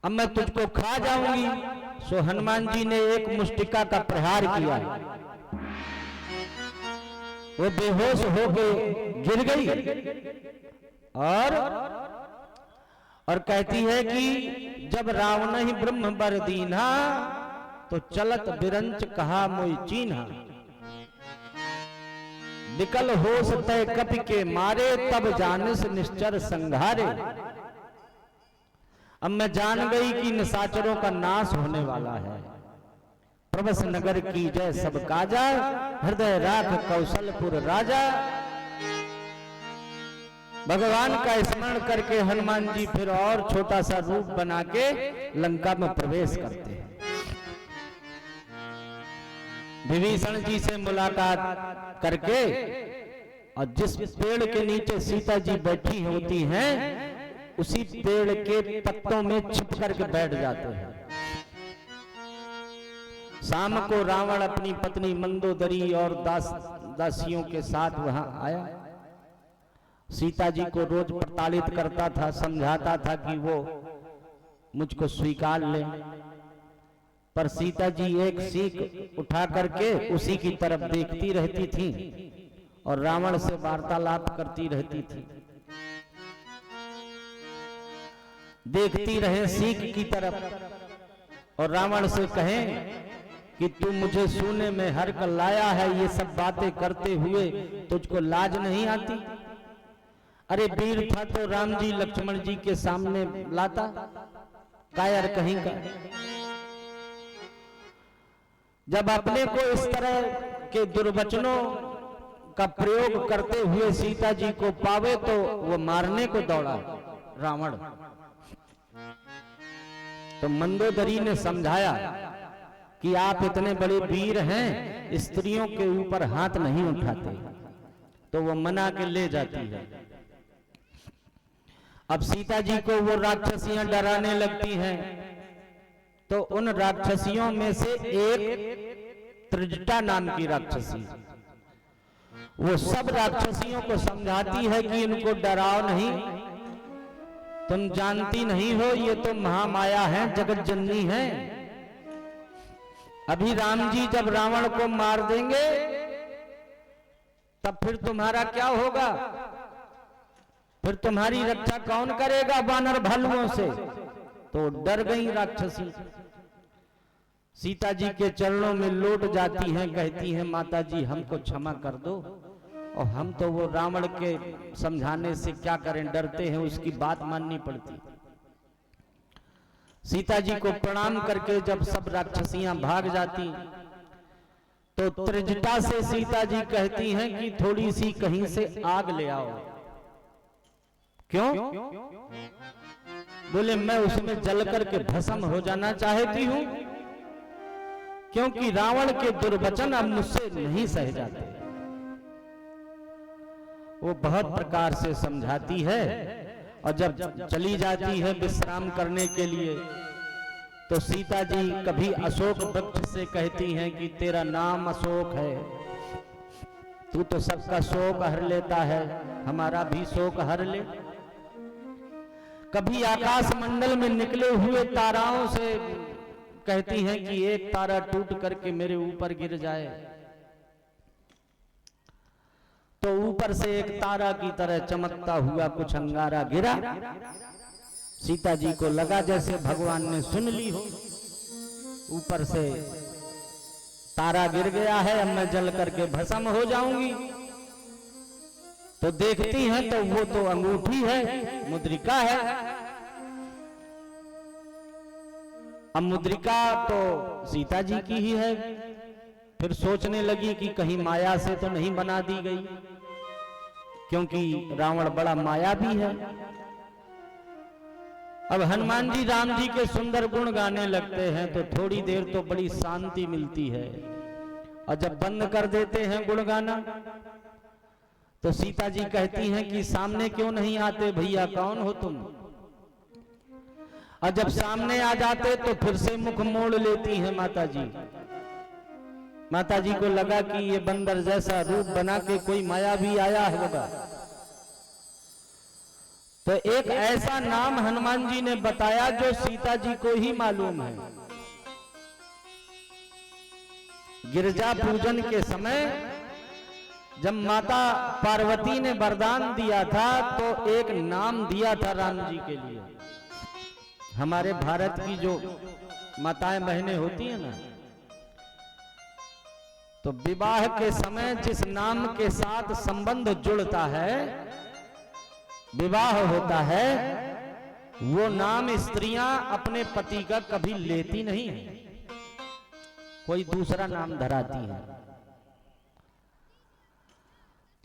अब मैं तुझको खा जाऊंगी। सो हनुमान जी ने एक मुष्टिका का प्रहार किया, वो बेहोश होके गिर गई और कहती है कि जब रावण ही ब्रह्म बर दीन्हा, तो चलत बिरंच कहा मोई चीन्हा। विकल होश तय कपि के मारे, तब जानिस निश्चर संघारे। अब मैं जान गई कि निशाचरों का नाश होने वाला है। प्रभस नगर की जय सब काजा, हृदय राख कौशलपुर राजा। भगवान का स्मरण करके हनुमान जी फिर और छोटा सा रूप बना के लंका में प्रवेश करते हैं। विभीषण जी से मुलाकात करके और जिस पेड़ के नीचे सीता जी बैठी होती हैं, उसी पेड़ के पत्तों में छिप करके बैठ जाते हैं। शाम को रावण अपनी पत्नी मंदोदरी और दासियों के साथ वहां आया। सीता जी को रोज प्रताड़ित करता था, समझाता था कि वो मुझको स्वीकार ले, पर सीता जी एक सीख उठा करके उसी की तरफ देखती रहती थी और रावण से वार्तालाप करती रहती थी। देखती रहे सीख की तरफ और रावण से कहें कि तू मुझे सोने में हर कर लाया है, ये सब बातें करते हुए तुझको लाज नहीं आती? अरे वीर था तो राम जी लक्ष्मण जी के सामने लाता, कायर कहीं का। जब अपने को इस तरह के दुर्वचनों का प्रयोग करते हुए सीता जी को पावे तो वो मारने को दौड़ा रावण। तो मंदोदरी ने समझाया कि आप इतने बड़े वीर हैं, स्त्रियों के ऊपर हाथ नहीं उठाते। तो वो मना के ले जाती है। अब सीता जी को वो राक्षसियां डराने लगती हैं, तो उन राक्षसियों में से एक त्रिजटा नाम की राक्षसी, वो सब राक्षसियों को समझाती है कि इनको डराओ नहीं, तुम जानती नहीं हो ये तो महामाया है, जगत जननी है। अभी राम जी जब रावण को मार देंगे तब फिर तुम्हारा क्या होगा? फिर तुम्हारी रक्षा कौन करेगा वानर भालुओं से? तो डर गई राक्षसी, सीता जी के चरणों में लौट जाती हैं, कहती हैं माता जी हमको क्षमा कर दो, और हम तो वो रावण के समझाने से क्या करें, डरते हैं, उसकी बात माननी पड़ती। सीता जी को प्रणाम करके जब सब राक्षसियां भाग जाती, तो त्रिजटा से सीता जी कहती हैं कि थोड़ी सी कहीं से आग ले आओ। क्यों? बोले मैं उसमें जल करके भस्म हो जाना चाहती हूं, क्योंकि रावण के दुर्वचन अब मुझसे नहीं सहे जाते। वो बहुत प्रकार से समझाती है, और जब चली जाती है विश्राम करने के लिए, तो सीता जी कभी अशोक वृक्ष से कहती हैं कि तेरा नाम अशोक है, तू तो सबका शोक हर लेता है, हमारा भी शोक हर ले। कभी आकाश मंडल में निकले हुए ताराओं से कहती हैं कि एक तारा टूट करके मेरे ऊपर गिर जाए, तो ऊपर से एक तारा की तरह चमकता हुआ कुछ अंगारा गिरा। सीता जी को लगा जैसे भगवान ने सुन ली हो, ऊपर से तारा गिर गया है, अब मैं जल करके भस्म हो जाऊंगी। तो देखती हैं तो वो तो अंगूठी है, मुद्रिका है। अब मुद्रिका तो सीता जी की ही है। फिर सोचने लगी कि कहीं माया से तो नहीं बना दी गई, क्योंकि रावण बड़ा मायावी है। अब हनुमान जी राम जी के सुंदर गुण गाने लगते हैं तो थोड़ी देर तो बड़ी शांति मिलती है, और जब बंद कर देते हैं गुण गाना तो सीता जी कहती हैं कि सामने क्यों नहीं आते भैया, कौन हो तुम? और जब सामने आ जाते तो फिर से मुख मोड़ लेती हैं माता जी। माता जी को लगा कि ये बंदर जैसा रूप बना के कोई मायावी आया होगा। तो एक ऐसा नाम हनुमान जी ने बताया जो सीता जी को ही मालूम है। गिरजा पूजन के समय जब माता पार्वती ने वरदान दिया था तो एक नाम दिया था राम जी के लिए। हमारे भारत की जो माताएं बहनें होती हैं ना, तो विवाह के समय जिस नाम के साथ संबंध जुड़ता है, विवाह होता है, वो नाम स्त्रियां अपने पति का कभी लेती नहीं है, कोई दूसरा नाम धराती है।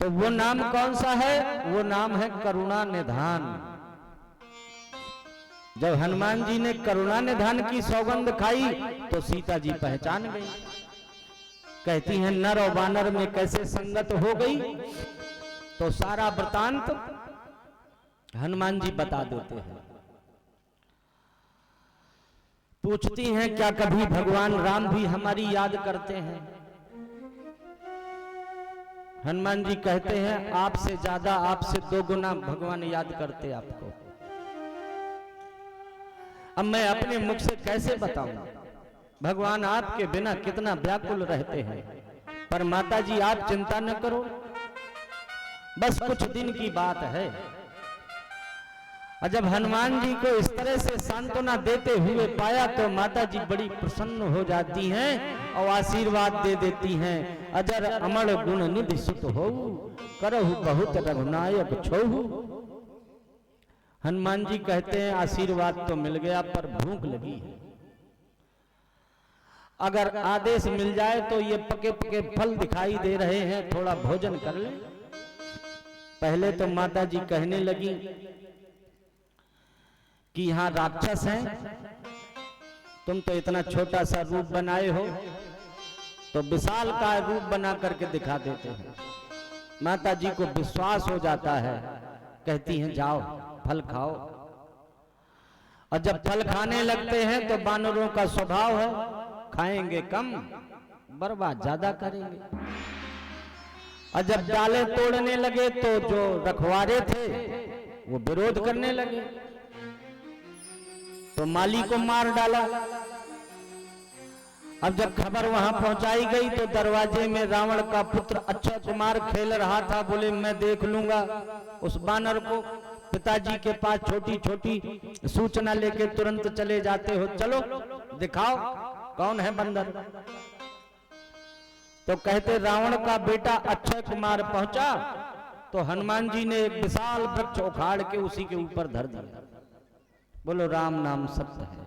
तो वो नाम कौन सा है? वो नाम है करुणा निधान। जब हनुमान जी ने करुणा निधान की सौगंध खाई तो सीता जी पहचान गई। कहती हैं नर और वानर में कैसे संगत हो गई, तो सारा वृतांत हनुमान जी बता देते हैं। पूछती हैं क्या कभी भगवान राम भी हमारी याद करते हैं? हनुमान जी कहते हैं आपसे ज्यादा, आपसे 2 गुना भगवान याद करते आपको। अब मैं अपने मुख से कैसे बताऊं भगवान आपके बिना कितना व्याकुल रहते हैं। पर माता जी आप चिंता न करो, बस कुछ दिन की बात है। और जब हनुमान जी को इस तरह से सांत्वना देते हुए पाया तो माता जी बड़ी प्रसन्न हो जाती हैं और आशीर्वाद दे देती हैं। अजर अमर गुण निधि सुत हो, करहु बहुत रघुनायक छोहु। हनुमान जी कहते हैं आशीर्वाद तो मिल गया पर भूख लगी है, अगर आदेश मिल जाए तो ये पके पके फल दिखाई दे रहे हैं, थोड़ा भोजन कर ले। पहले तो माता जी कहने लगी कि यहां राक्षस हैं, तुम तो इतना छोटा सा रूप बनाए हो, तो विशाल का रूप बना करके दिखा देते हैं। माता जी को विश्वास हो जाता है, कहती हैं जाओ फल खाओ। और जब फल खाने लगते हैं तो बानरों का स्वभाव है, खाएंगे कम बर्बाद ज्यादा करेंगे। और जब डाले तोड़ने लगे तो जो रखवारे थे वो विरोध करने लगे, तो माली को मार डाला। अब जब खबर वहां पहुंचाई गई तो दरवाजे में रावण का पुत्र अक्षय कुमार खेल रहा था। बोले मैं देख लूंगा उस बानर को। पिताजी के पास छोटी छोटी सूचना लेके तुरंत चले जाते हो, चलो दिखाओ कौन है बंदर। तो कहते रावण का बेटा अक्षय कुमार पहुंचा तो हनुमान जी ने एक विशाल वृक्ष उखाड़ के उसी के ऊपर धर दिया। बोलो राम नाम सत्य है,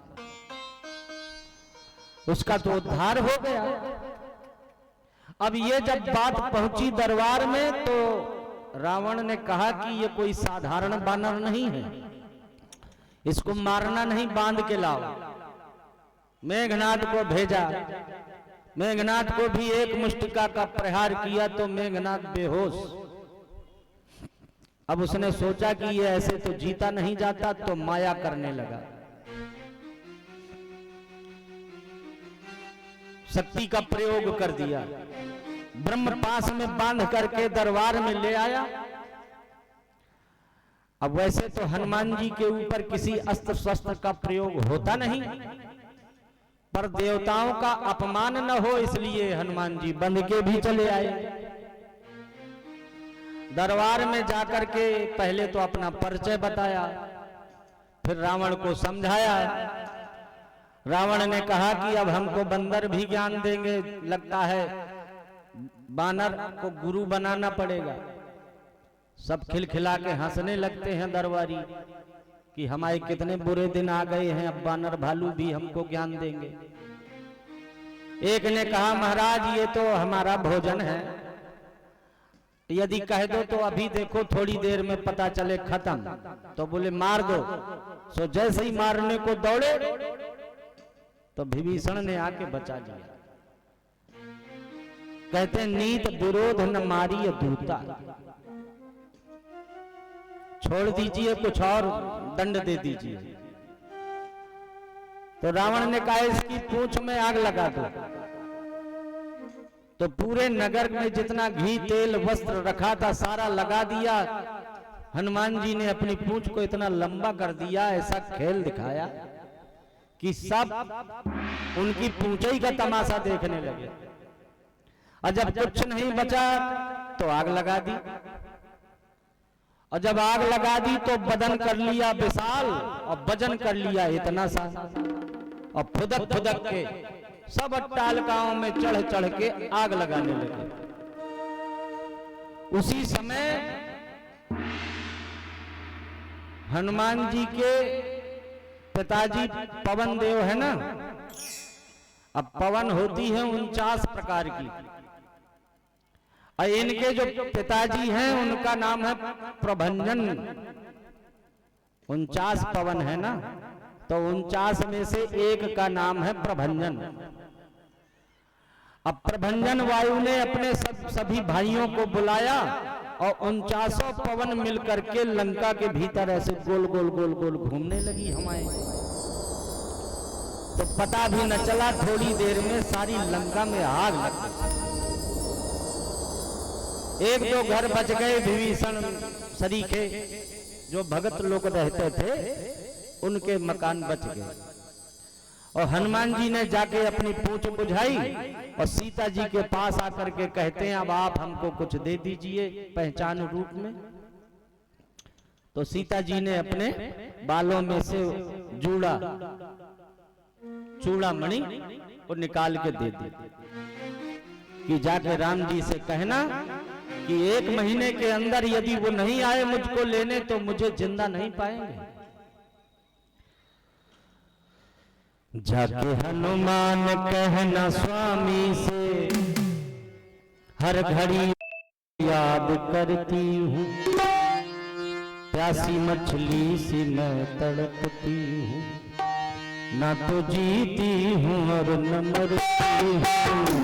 उसका तो उद्धार हो गया। अब ये जब बात पहुंची दरबार में तो रावण ने कहा कि ये कोई साधारण बानर नहीं है, इसको मारना नहीं, बांध के लाओ। मेघनाद को भेजा, मेघनाद को भी एक मुष्टिका का प्रहार किया तो मेघनाद बेहोश। अब उसने सोचा कि ये ऐसे तो जीता नहीं जाता, तो माया करने लगा, शक्ति का प्रयोग कर दिया, ब्रह्मपाश में बांध करके दरबार में ले आया। अब वैसे तो हनुमान जी के ऊपर किसी अस्त्र शस्त्र का प्रयोग होता नहीं, पर देवताओं का अपमान न हो इसलिए हनुमान जी बंध के भी चले आए। दरबार में जाकर के पहले तो अपना परिचय बताया, फिर रावण को समझाया। रावण ने कहा कि अब हमको बंदर भी ज्ञान देंगे, लगता है बानर को गुरु बनाना पड़ेगा। सब खिलखिला के हंसने लगते हैं दरबारी कि हमारे कितने बुरे दिन आ गए हैं, अब बानर भालू भी हमको ज्ञान देंगे। एक ने कहा महाराज ये तो हमारा भोजन है, यदि कह दो तो अभी देखो थोड़ी देर में पता चले खत्म। तो बोले मार दो। सो जैसे ही मारने को दौड़े तो विभीषण ने आके बचा लिया। कहते नीत विरोध न मारिय दूता, छोड़ दीजिए, कुछ और दंड दे दीजिए। तो रावण ने कहा इसकी पूंछ में आग लगा दो। तो पूरे नगर में जितना घी तेल वस्त्र रखा था सारा लगा दिया। हनुमान जी ने अपनी पूंछ को इतना लंबा कर दिया, ऐसा खेल दिखाया कि सब उनकी पूंछ ही का तमाशा देखने लगे। और जब कुछ नहीं बचा तो आग लगा दी, और जब आग लगा दी तो बदन कर लिया विशाल और वजन कर लिया इतना सा, और फुदक फुदक के सब अट्टालिकाओं में चढ़ चढ़ के आग लगाने लगे। उसी समय हनुमान जी के पिताजी पवन देव है ना, अब पवन होती है 49 प्रकार की, और इनके जो पिताजी हैं उनका नाम है प्रभंजन। 49 पवन है ना, तो 49 में से एक का नाम है प्रभंजन। अब प्रभंजन वायु ने अपने सभी भाइयों को बुलाया और 49 पवन मिलकर के लंका के भीतर ऐसे गोल गोल गोल गोल घूमने लगी हवाएं। तो पता भी न चला, थोड़ी देर में सारी लंका में आग लग गई। एक दो घर बच गए, विभीषण सरीखे जो भगत लोग रहते थे उनके मकान बच गए। और हनुमान जी ने जाके अपनी पूंछ बुझाई और सीता जी के पास आकर के कहते हैं अब आप हमको कुछ दे दीजिए पहचान रूप में। तो सीता जी ने अपने बालों में से चूड़ामणि को निकाल के दे दी कि जाके राम जी से कहना कि 1 महीने के अंदर यदि वो नहीं आए मुझको लेने तो मुझे जिंदा नहीं पाएंगे। जाके हनुमान कहना स्वामी से हर घड़ी याद करती हूँ, प्यासी मछली सी मैं तड़पती हूँ, ना तो जीती हूँ और न मरती हूँ।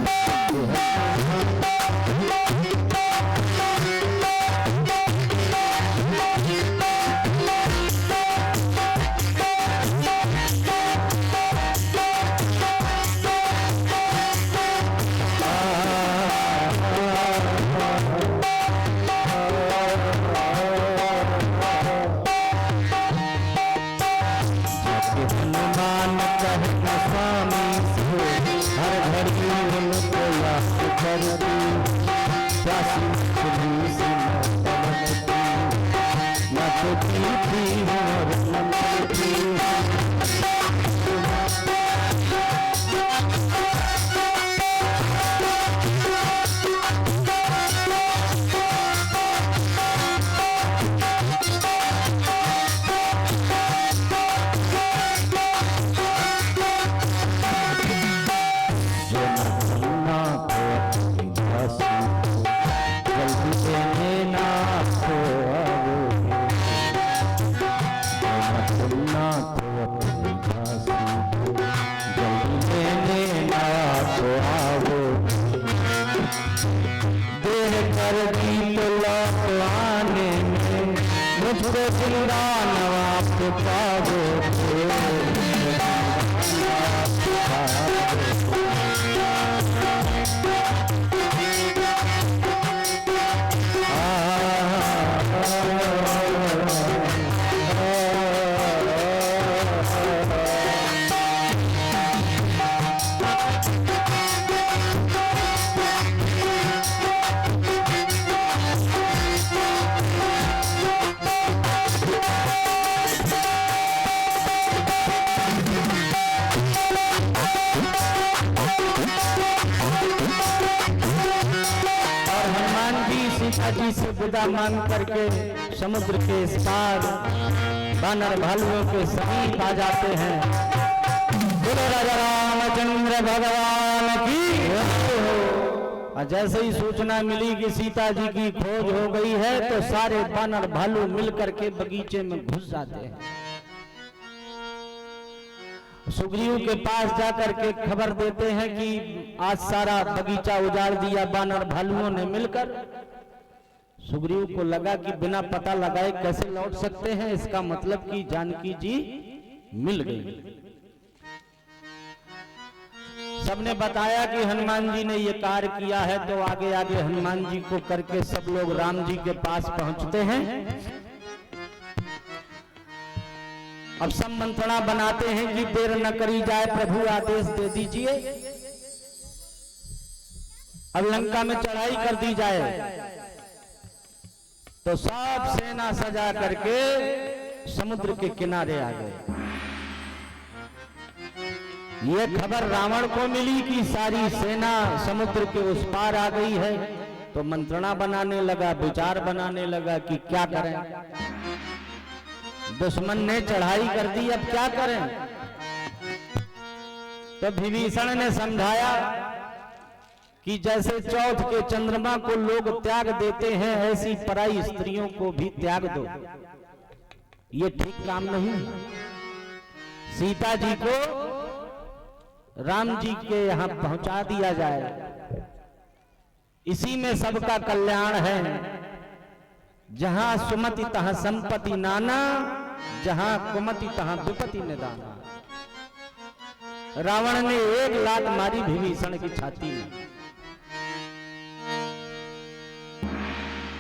से जिंदा नवाब पावे जी से विदा मांग करके समुद्र के इस पार बानर भालुओं के समीप आ जाते हैं। बोलो राजा रामचंद्र भगवान की। और जैसे ही सूचना मिली कि सीता जी की खोज हो गई है तो सारे बानर भालू मिलकर के बगीचे में घुस जाते हैं। सुग्रीव के पास जाकर के खबर देते हैं कि आज सारा बगीचा उजाड़ दिया बानर भालुओं ने मिलकर। सुग्रीव को लगा कि बिना पता लगाए कैसे लौट सकते हैं, इसका मतलब कि जानकी जी मिल गई। सबने बताया कि हनुमान जी ने ये कार्य किया है, तो आगे आगे हनुमान जी को करके सब लोग राम जी के पास पहुंचते हैं। अब सब मंत्रणा बनाते हैं कि देर न करी जाए, प्रभु आदेश दे दीजिए, अब लंका में चढ़ाई कर दी जाए। तो सब सेना सजा करके समुद्र के किनारे आ गए। ये खबर रावण को मिली कि सारी सेना समुद्र के उस पार आ गई है, तो मंत्रणा बनाने लगा, विचार बनाने लगा कि क्या करें। दुश्मन ने चढ़ाई कर दी, अब क्या करें। तो विभीषण ने समझाया कि जैसे चौथ के चंद्रमा को लोग त्याग देते हैं, ऐसी पराई स्त्रियों को भी त्याग दो, ये ठीक काम नहीं। सीता जी को राम जी के यहां पहुंचा दिया जाए, इसी में सबका कल्याण है। जहां सुमति तहां संपत्ति नाना, जहां कुमति तहां विपत्ति निदाना। रावण ने एक लात मारी विभीषण की छाती में,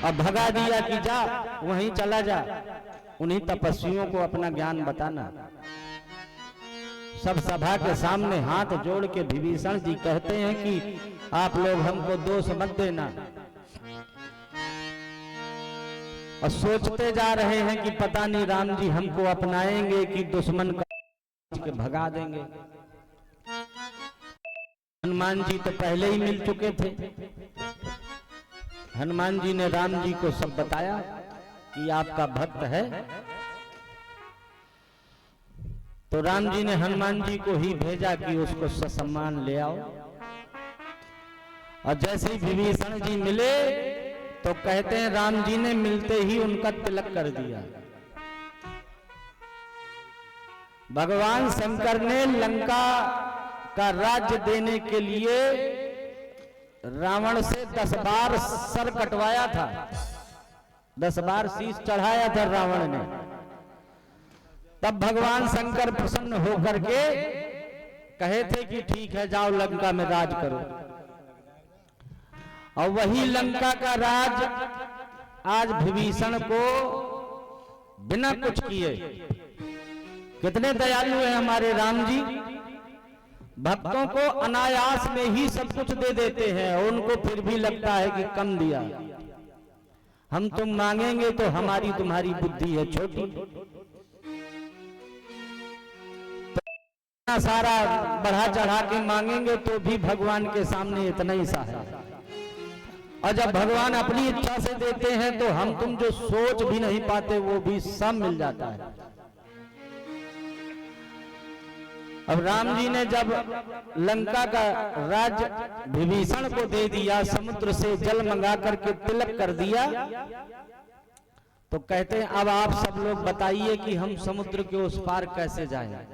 अब भगा दिया कि जा वहीं चला जा, उन्हीं तपस्वियों को अपना ज्ञान बताना। सब सभा के सामने हाथ जोड़ के विभीषण जी कहते हैं कि आप लोग हमको दोष मत देना। और सोचते जा रहे हैं कि पता नहीं राम जी हमको अपनाएंगे कि दुश्मन के भगा देंगे। हनुमान जी तो पहले ही मिल चुके थे। हनुमान जी ने राम जी को सब बताया कि आपका भक्त है। तो राम जी ने हनुमान जी को ही भेजा कि उसको ससम्मान ले आओ। और जैसे ही विभीषण जी मिले तो कहते हैं राम जी ने मिलते ही उनका तिलक कर दिया। भगवान शंकर ने लंका का राज्य देने के लिए रावण से 10 बार सर कटवाया था, 10 बार शीश चढ़ाया था रावण ने। तब भगवान शंकर प्रसन्न होकर के कहे थे कि ठीक है जाओ लंका में राज करो। और वही लंका का राज आज विभीषण को बिना कुछ किए, कितने दयालु हैं हमारे राम जी, भक्तों को अनायास में ही सब कुछ दे देते हैं। उनको फिर भी लगता है कि कम दिया। हम तुम मांगेंगे तो हमारी तुम्हारी बुद्धि है छोटी, तो सारा बढ़ा चढ़ा के मांगेंगे तो भी भगवान के सामने इतना ही सा है। और जब भगवान अपनी इच्छा से देते हैं तो हम तुम जो सोच भी नहीं पाते वो भी सब मिल जाता है। अब राम जी ने जब लंका का राज्य विभीषण को दे दिया, समुद्र से जल मंगा करके तिलक कर दिया, तो कहते हैं अब आप सब लोग बताइए कि हम समुद्र के उस पार कैसे जाएं।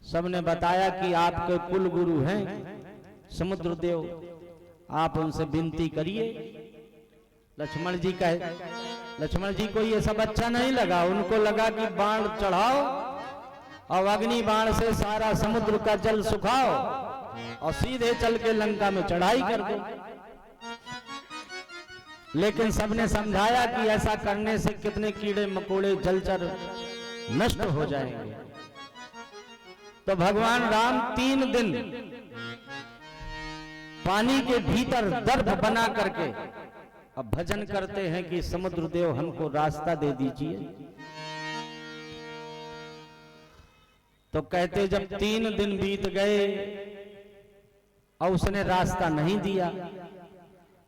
सबने बताया कि आपके कुल गुरु हैं समुद्र देव, आप उनसे विनती करिए। लक्ष्मण जी कहे लक्ष्मण जी को ये सब अच्छा नहीं लगा। उनको लगा कि बाण चढ़ाओ और अग्नि बाण से सारा समुद्र का जल सुखाओ और सीधे चल के लंका में चढ़ाई कर दो। लेकिन सबने समझाया कि ऐसा करने से कितने कीड़े मकोड़े जलचर नष्ट हो जाएंगे। तो भगवान राम 3 दिन पानी के भीतर दर्भ बना करके अब भजन करते हैं कि समुद्र देव हमको रास्ता दे दीजिए। तो कहते जब 3 दिन बीत गए और उसने रास्ता नहीं दिया,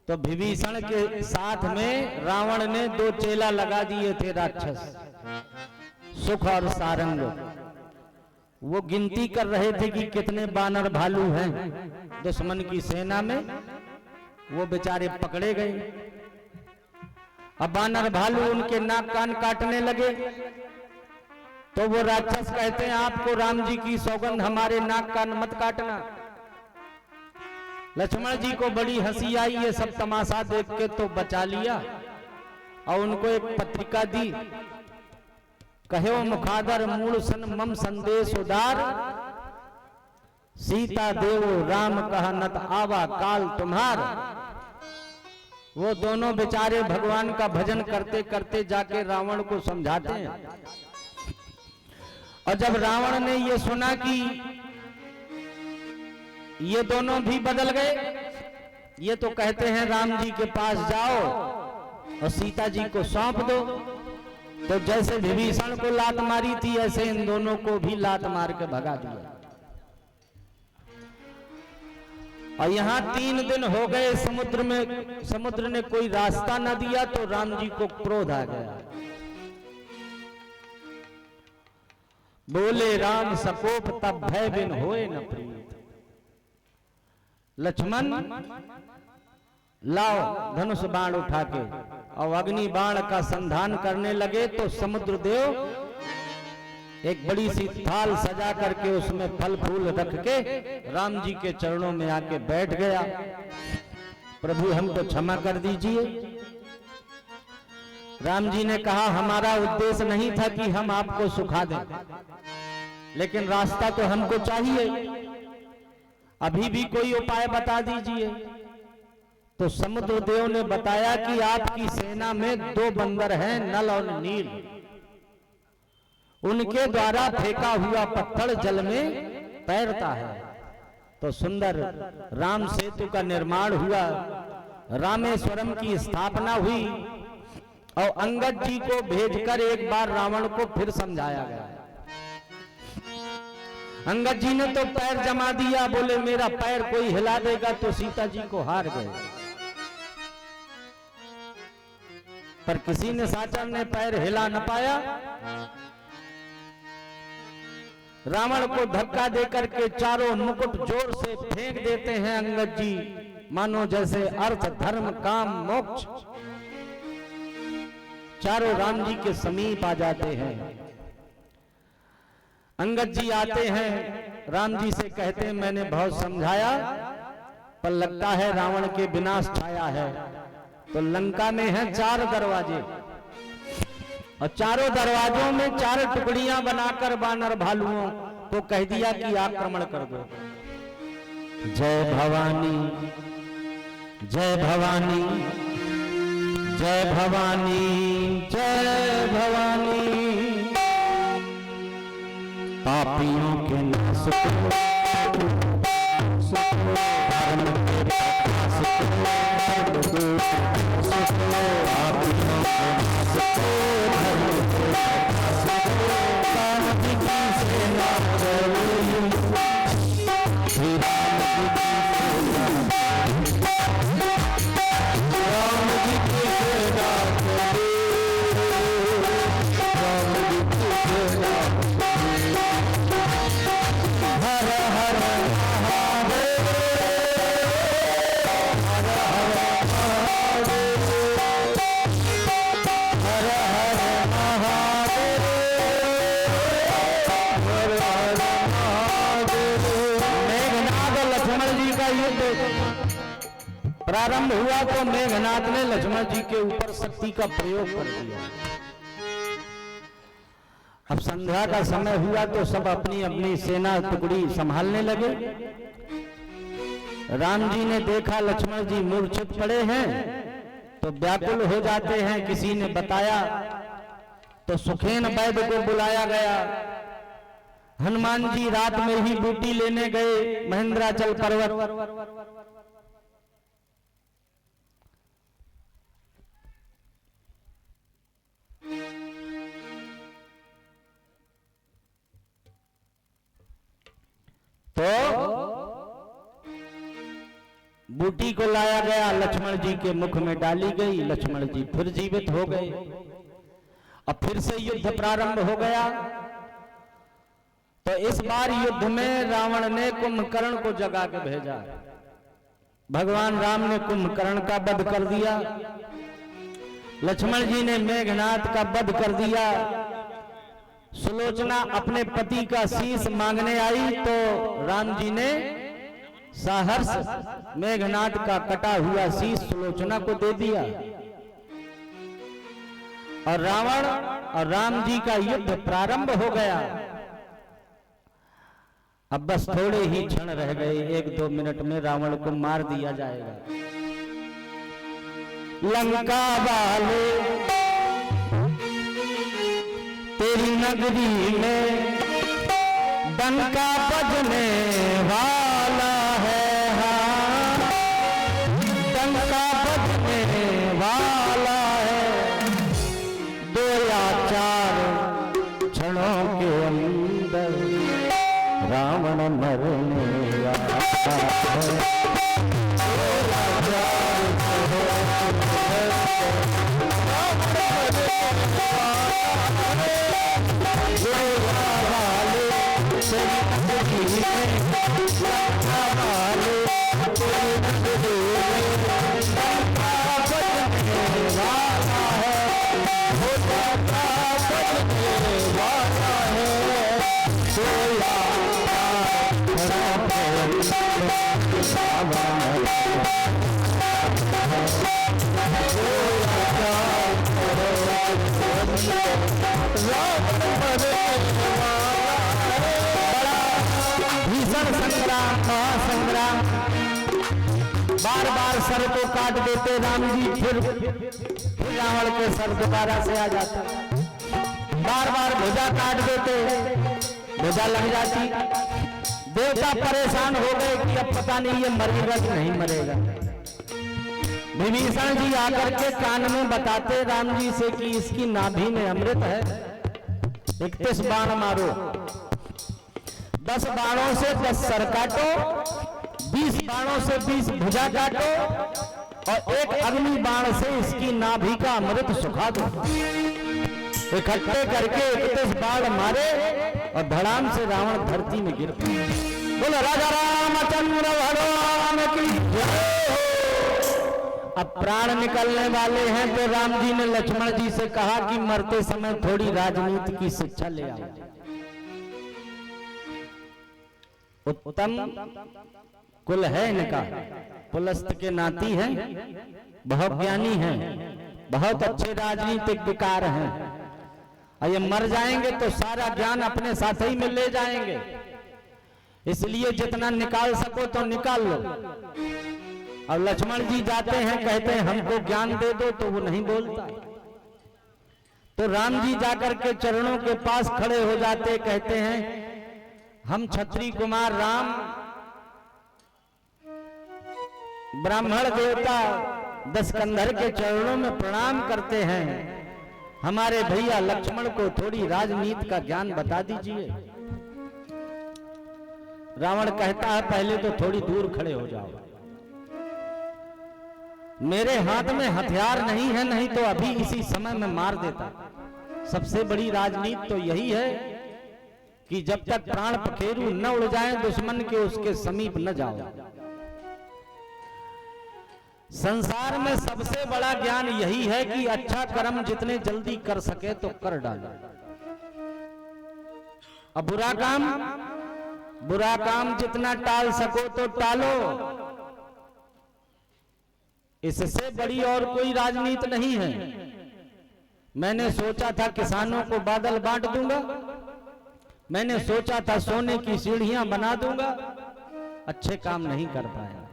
तो विभीषण के साथ में रावण ने 2 चेला लगा दिए थे राक्षस, सुख और सारंग। वो गिनती कर रहे थे कि कितने बानर भालू हैं दुश्मन की सेना में। वो बेचारे पकड़े गए। अब बानर भालू उनके नाक कान काटने लगे। तो वो राक्षस कहते हैं आपको राम जी की सौगंध हमारे नाक कान मत काटना। लक्ष्मण जी को बड़ी हंसी आई ये सब तमाशा देख के, तो बचा लिया और उनको एक पत्रिका दी। कहो मुखादर मूल सन मम संदेश उदार, सीता देव राम कहा नत आवा काल तुम्हार। वो दोनों बेचारे भगवान का भजन करते करते जाके रावण को समझाते हैं। और जब रावण ने ये सुना कि ये दोनों भी बदल गए, ये तो कहते हैं राम जी के पास जाओ और सीता जी को सौंप दो, तो जैसे विभीषण को लात मारी थी ऐसे इन दोनों को भी लात मार के भगा दिया। और यहां 3 दिन हो गए समुद्र में, समुद्र ने कोई रास्ता न दिया, तो राम जी को क्रोध आ गया। बोले राम सकोप तब भय बिन होए न प्रीत। लक्ष्मण लाओ धनुष बाण उठा के, और अग्नि बाण का संधान करने लगे। तो समुद्र देव एक बड़ी सी थाल सजा करके उसमें फल फूल रख के राम जी के चरणों में आके बैठ गया। प्रभु हमको क्षमा कर दीजिए। राम जी ने कहा हमारा उद्देश्य नहीं था कि हम आपको सुखा दें, लेकिन रास्ता तो हमको चाहिए, अभी भी कोई उपाय बता दीजिए। तो समुद्र देव ने बताया कि आपकी सेना में 2 बंदर हैं, नल और नील। उनके द्वारा फेंका हुआ पत्थर जल में तैरता है। तो सुंदर राम सेतु का निर्माण हुआ, रामेश्वरम की स्थापना हुई, और अंगद जी को भेजकर एक बार रावण को फिर समझाया गया। अंगद जी ने तो पैर जमा दिया, बोले मेरा पैर कोई हिला देगा तो सीता जी को हार गए। पर किसी ने साचर ने पैर हिला न पाया। रावण को धक्का देकर के चारों मुकुट जोर से फेंक देते हैं अंगद जी, मानो जैसे अर्थ धर्म काम मोक्ष चारों राम जी के समीप आ जाते हैं। अंगद जी आते हैं, राम जी से कहते हैं मैंने बहुत समझाया, पर लगता है रावण के विनाश छाया है। तो लंका में है 4 दरवाजे, और चारों दरवाजों में 4 टुकड़ियां बनाकर बानर भालुओं को कह दिया कि आक्रमण कर दो। जय भवानी जय भवानी जय भवानी जय भवानी, पापियों के नाश को धर्म के प्रकाश को, पापियों के नाश को धर्म के प्रकाश को, राम जी की सेना करो, श्री राम जी की सेना, राम जी की सेना करो, राम जी की सेना, हर हर महादेव, हर हर महादेव, हर हर महादेव, हर हर महादेव। मेघनाद लक्ष्मण जी का युद्ध प्रारंभ हुआ तो मेघनाथ ने लक्ष्मण जी के ऊपर शक्ति का प्रयोग कर दिया। अब संध्या का समय हुआ तो सब अपनी अपनी सेना टुकड़ी संभालने लगे। राम जी ने देखा लक्ष्मण जी मूर्छित पड़े हैं तो व्याकुल हो जाते हैं। किसी ने बताया तो सुखेन वैद्य को बुलाया गया। हनुमान जी रात में ही बूटी लेने गए महेंद्राचल पर्वत। तो बूटी को लाया गया, लक्ष्मण जी के मुख में डाली गई। लक्ष्मण जी फिर जीवित हो गए। अब फिर से युद्ध प्रारंभ हो गया। तो इस बार युद्ध में रावण ने कुंभकर्ण को जगा के भेजा। भगवान राम ने कुंभकर्ण का वध कर दिया। लक्ष्मण जी ने मेघनाथ का वध कर दिया। सुलोचना अपने पति का शीश मांगने आई तो राम जी ने सहर्ष मेघनाथ का कटा हुआ शीश सुलोचना को दे दिया। और रावण और राम जी का युद्ध प्रारंभ हो गया। अब बस थोड़े ही क्षण रह गए, 1-2 मिनट में रावण को मार दिया जाएगा। लंका वाले तेरी नगरी में डंका बजने वाला है। हाँ, डंका बजने वाला है। 2 या 4 क्षणों के अंदर रावण मरने वाला है। 2 या 4 भीषण संग्राम, महासंग्राम। बार बार सर को काट देते राम जी, फिर रावण के सर दोबारा से आ जाता। बार बार भुजा काट देते, भुजा लग जाती। देवता परेशान हो गए कि अब पता नहीं ये मरेगा कि नहीं मरेगा। विभीषण जी आकर के कान में बताते राम जी से कि इसकी नाभि में अमृत है, 31 बाण मारो। 10 बाणों से 10 सर काटो, 20 बाणों से 20 भुजा काटो और 1 अग्नि बाण से इसकी नाभि का अमृत सुखा दो। इकट्ठे करके 31 बाण मारे और धड़ाम से रावण धरती में गिर पड़ा। बोलो राजा रामचंद्र भगवान की जय। अब प्राण निकलने वाले हैं तो राम जी ने लक्ष्मण जी से कहा कि मरते समय थोड़ी राजनीति की शिक्षा ले आओ। उत्तम कुल है इनका, पुलस्त के नाती हैं, बहुत ज्ञानी हैं, बहुत अच्छे राजनीतिक विकार हैं। और ये मर जाएंगे तो सारा ज्ञान अपने साथ ही में ले जाएंगे, इसलिए जितना निकाल सको तो निकाल लो। और लक्ष्मण जी जाते हैं, कहते हैं हमको ज्ञान दे दो, तो वो नहीं बोलता। तो राम जी जाकर के चरणों के पास खड़े हो जाते, कहते हैं हम क्षत्रिय कुमार राम ब्राह्मण देवता दशकंधर के चरणों में प्रणाम करते हैं। हमारे भैया लक्ष्मण को थोड़ी राजनीति का ज्ञान बता दीजिए। रावण कहता है पहले तो थोड़ी दूर खड़े हो जाओ, मेरे हाथ में हथियार नहीं है, नहीं तो अभी इसी समय में मार देता। सबसे बड़ी राजनीति तो यही है कि जब तक प्राण पखेरु न उड़ जाए दुश्मन के, उसके समीप न जाओ। संसार में सबसे बड़ा ज्ञान यही है कि अच्छा कर्म जितने जल्दी कर सके तो कर डालो, अब बुरा काम जितना टाल सको तो टालो। इससे बड़ी और कोई राजनीति नहीं है। मैंने सोचा था किसानों को बादल बांट दूंगा, मैंने सोचा था सोने की सीढ़ियां बना दूंगा, अच्छे काम नहीं कर पाया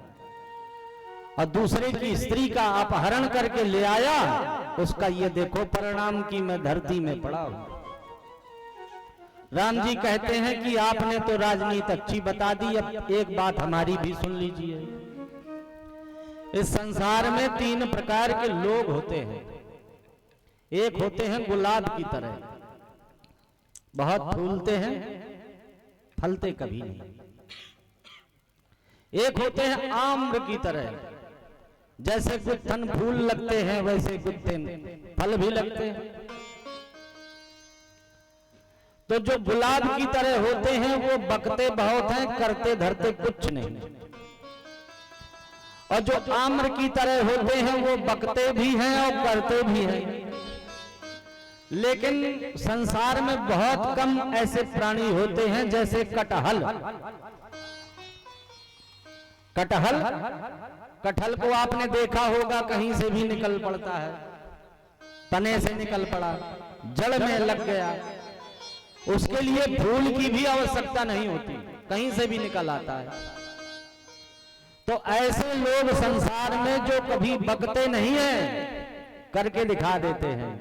और दूसरे की स्त्री का अपहरण करके ले आया, उसका ये देखो परिणाम कि मैं धरती में पड़ा हूं। राम जी कहते हैं कि आपने तो राजनीति अच्छी बता दी, अब एक बात हमारी भी सुन लीजिए। इस संसार में 3 प्रकार के लोग होते हैं। एक होते हैं गुलाब की तरह, बहुत फूलते हैं, फलते कभी नहीं। एक होते हैं आम्र की तरह, जैसे गुत्थन फूल लगते हैं वैसे गुत्थन फल भी लगते हैं। तो जो गुलाब की तरह होते हैं वो बकते बहुत हैं, करते धरते कुछ नहीं। और जो आम्र की तरह होते हैं वो बकते भी हैं और करते भी हैं। लेकिन संसार में बहुत कम ऐसे प्राणी होते हैं जैसे कटहल। कटहल, कटहल को आपने देखा होगा, कहीं से भी निकल पड़ता है, तने से निकल पड़ा, जड़ में लग गया, उसके लिए फूल की भी आवश्यकता नहीं होती, कहीं से भी निकल आता है। तो ऐसे लोग संसार में जो कभी बकते नहीं हैं, करके दिखा देते हैं,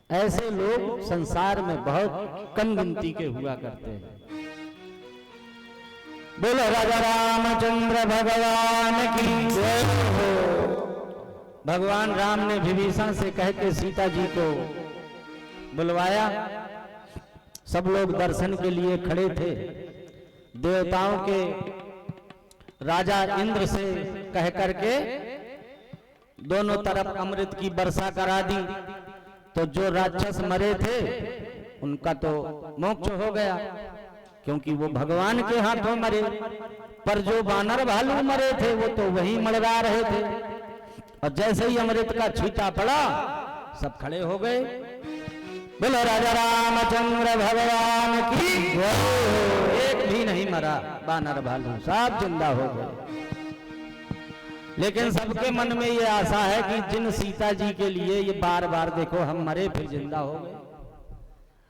ऐसे लोग संसार में बहुत कम गिनती के हुआ करते हैं। बोलो राजा रामचंद्र भगवान की जय हो। भगवान राम ने विभीषण से कह के सीता जी को बुलवाया। सब लोग दर्शन के लिए खड़े थे। देवताओं के राजा इंद्र से कह करके दोनों तरफ अमृत की वर्षा करा दी। तो जो राक्षस मरे थे उनका तो मोक्ष हो गया, क्योंकि वो भगवान के हाथों मरे। पर जो वानर भालू मरे थे वो तो वहीं मड़रा रहे थे। और जैसे ही अमृत का छींटा पड़ा सब खड़े हो गए। बोलो राजा रामचंद्र भगवान की जय। एक भी नहीं मरा, वानर भालू सब जिंदा हो गए। लेकिन सबके मन में ये आशा है कि जिन सीता जी के लिए ये बार बार देखो हम मरे फिर जिंदा हो गए,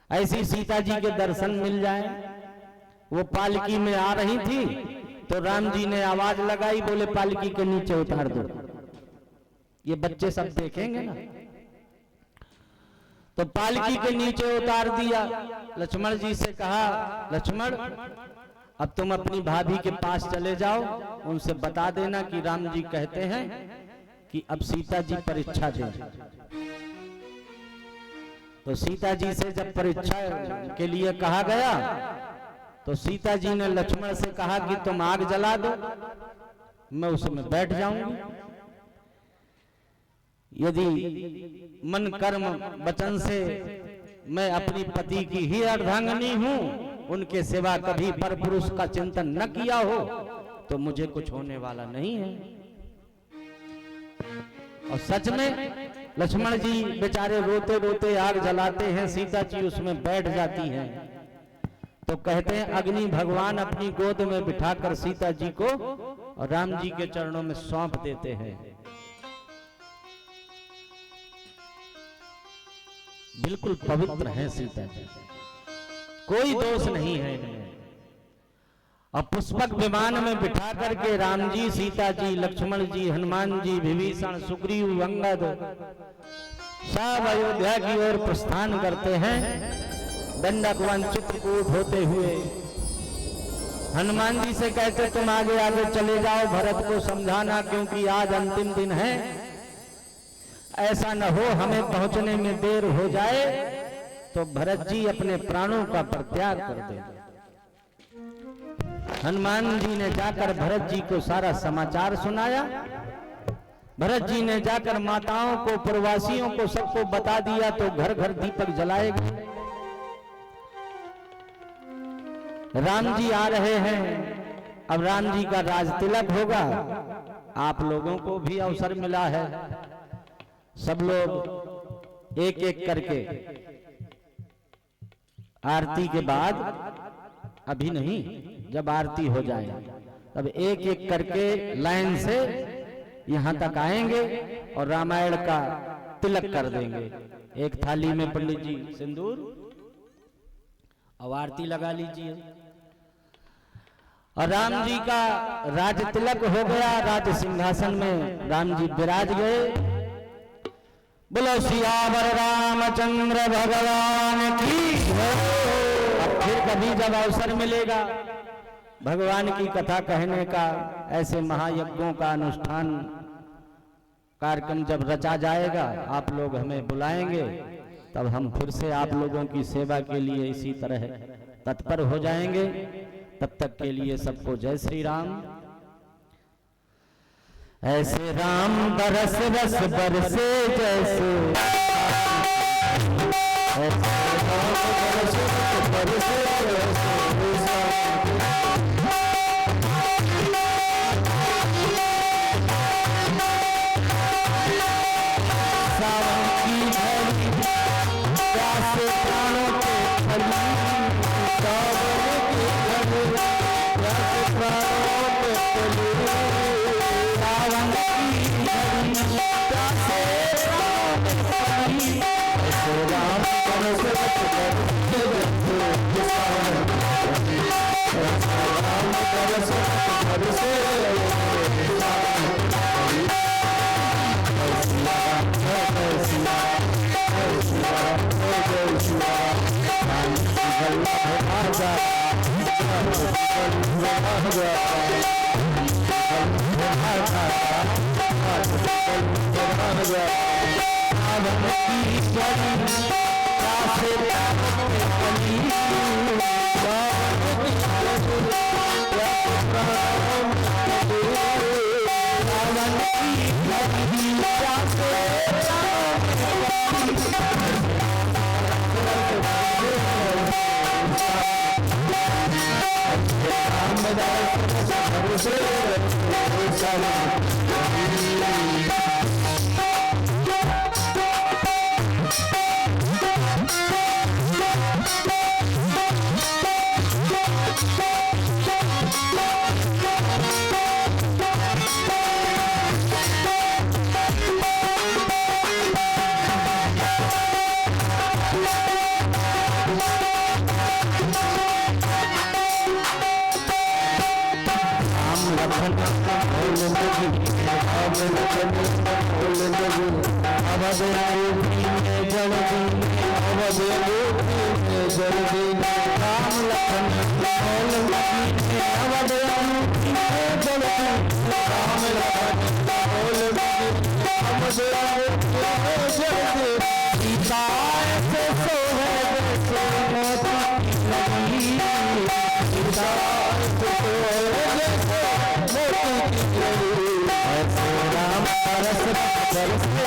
ऐसी सीता जी के दर्शन मिल जाए। वो पालकी में आ रही थी तो राम जी ने आवाज लगाई, बोले पालकी के नीचे उतार दो, ये बच्चे सब देखेंगे ना। तो पालकी के नीचे उतार दिया। लक्ष्मण जी से कहा, लक्ष्मण अब तुम अपनी भाभी के पास चले जाओ, उनसे बता देना कि राम जी कहते हैं कि अब सीता जी परीक्षा दें। तो सीता जी से जब परीक्षा के लिए कहा गया तो सीता जी ने लक्ष्मण से कहा कि तुम आग जला दो, मैं उसमें बैठ जाऊंगी। यदि मन कर्म वचन से मैं अपनी पति की ही अर्धांगिनी हूं, उनके सिवा कभी पर पुरुष का चिंतन न किया हो, तो मुझे कुछ होने वाला नहीं है। और सच में लक्ष्मण जी बेचारे रोते रोते आग जलाते हैं, सीता जी उसमें बैठ जाती हैं। तो कहते हैं अग्नि भगवान अपनी गोद में बिठाकर सीता जी को और राम जी के चरणों में सौंप देते हैं। बिल्कुल पवित्र है सीता जी, कोई दोष नहीं है इनमें। और पुष्पक विमान में बिठा करके राम जी, सीता जी, लक्ष्मण जी, हनुमान जी, विभीषण, सुग्रीव, अंगद सब अयोध्या की ओर प्रस्थान करते हैं। दंडक वन चित्रकूट होते हुए हनुमान जी से कहते तुम आगे आगे चले जाओ, भरत को समझाना, क्योंकि आज अंतिम दिन है, ऐसा न हो हमें पहुंचने में देर हो जाए तो भरत जी अपने प्राणों का परित्याग कर दे। हनुमान जी ने जाकर भरत जी को सारा समाचार सुनाया। भरत जी ने जाकर माताओं को, प्रवासियों को, सबको बता दिया। तो घर घर दीपक जलाए गए। राम जी आ रहे हैं, अब राम जी का राज तिलक होगा। आप लोगों को भी अवसर मिला है, सब लोग एक एक करके आरती के बाद, अभी नहीं, जब आरती हो जाए तब एक एक करके लाइन से यहाँ तक आएंगे और रामायण का तिलक कर देंगे। एक थाली में पंडित जी सिंदूर और आरती लगा लीजिए और राम जी का राज तिलक हो गया। राज सिंहासन में राम जी विराज गए। बोलो सियावर रामचंद्र भगवान की जय। अब फिर कभी जब अवसर मिलेगा भगवान की कथा कहने का, ऐसे महायज्ञों का अनुष्ठान कार्यक्रम जब रचा जाएगा, आप लोग हमें बुलाएंगे, तब हम फिर से आप लोगों की सेवा के लिए इसी तरह तत्पर हो जाएंगे। तब तक के लिए सबको जय श्री राम। ऐसे राम बरस रस बरसे जैसे, ऐसे राम बरस रस बरसे जैसे, सावन की झड़ी प्यासे प्राणों के फली, सावन की झड़ी प्यासे प्राणों के फली, सावन की झड़ी प्यासे प्राणों के फली। ऐसे राम बरस रस बरसे जैसे, ऐसे राम बरस रस बरसे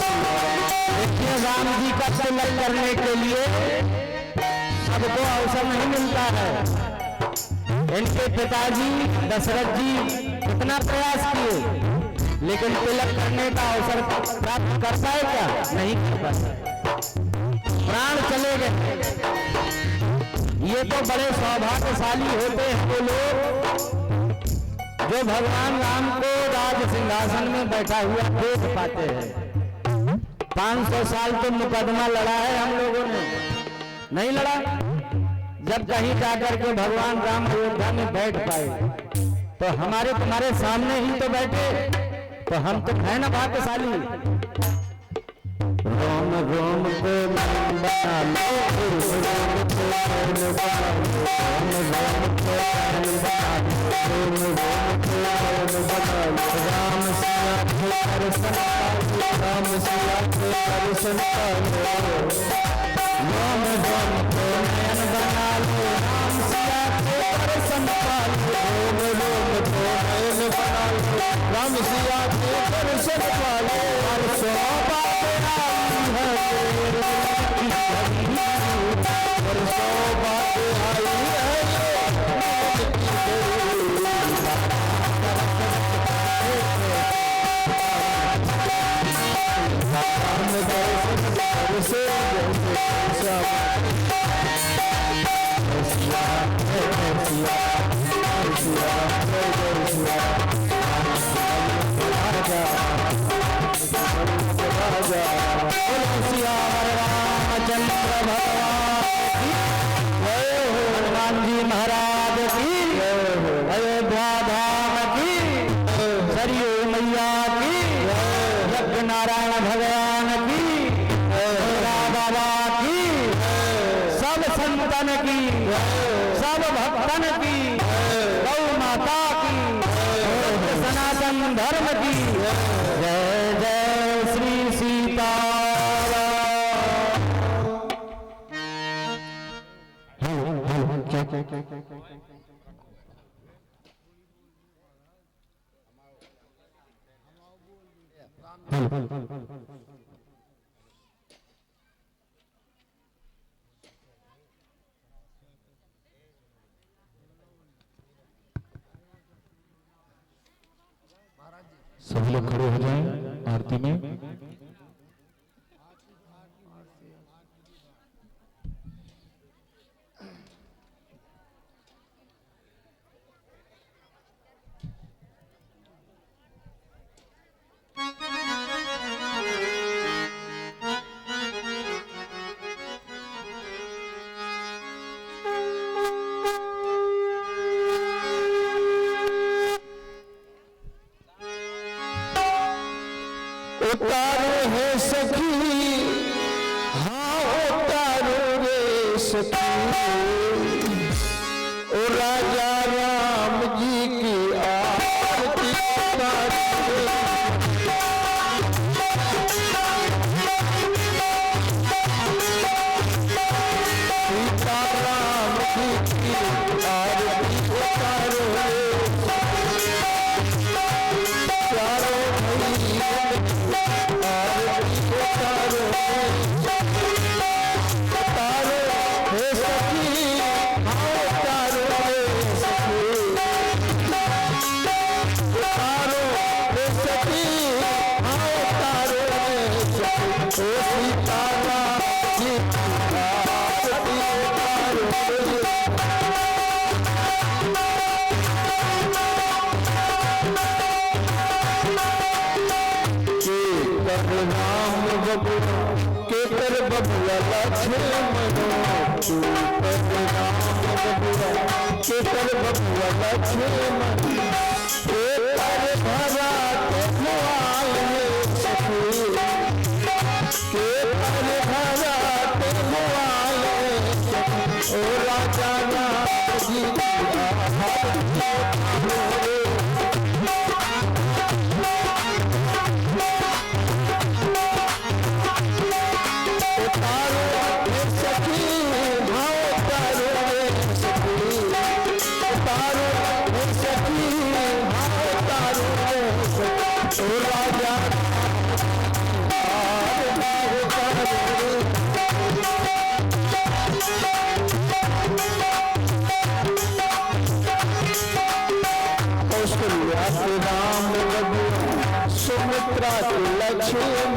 देखिए, राम जी का तिलक करने के लिए सबको अवसर नहीं मिलता है। इनके पिताजी दशरथ जी कितना प्रयास किए, लेकिन तिलक करने का अवसर प्राप्त कर पाए क्या? नहीं कर पाए, प्राण चले गए। ये तो बड़े सौभाग्यशाली होते हैं वो लोग जो भगवान राम को राज सिंहासन में बैठा हुआ देख पाते हैं। 500 साल तो मुकदमा लड़ा है हम लोगों ने, नहीं लड़ा। जब कहीं जाकर के भगवान राम अयोध्या में बैठ पाए तो हमारे तुम्हारे सामने ही तो बैठे, तो हम तो है ना भाग्यशाली। रोम रोम को बना लो, रोम को बना लो, रोम रोम को बना लो, राम सिया के दर्शन पालो, राम सिया के दर्शन पालो। रोम रोम को नयन बना लो, राम सिया के दर्शन पालो, रोम रोम को नयन बना लो, राम सिया के दर्शन पालो। हर शोभा और शोभा आई है रामचंद्र भगवान की जय हो, हनुमान जी महाराज की जय हो, अयोध्या धाम की सरयू मैया की यज्ञ नारायण भगवान की बाबा की सब संतन की सब भक्तन की गौ माता की सनातन धर्म की जय जय श्री सभी लोग खड़े हो जाएं आरती में। उतारो है सखी, हाँ उतारो रे सखी, ओ राजा राम जी की आरती उतारो रे। सीता राम जी की आरती उतारो रे। चारों भैया उतारो हे सखी, हाँ उतारो हे सखी, उतारो हे सखी, हाँ उतारो हे सखी, ओ सीताराम जी की आरती उतारो राम बबुआ केकर बबुआ लक्ष्मण, राम बबुआ केकर बबुआ लक्ष्मण, केकर भरा तुम्हाल है सखी, केकर भरा तुम्हाल है सखी, ओ राजा राम जी की आरती उतारो हे सखी, हाँ उतारो हे सखी, उतारो हे सखी, हाँ उतारो हे सखी, ओ राजा कौशल्या के राम बबुआ सुमित्रा के लक्ष्मण,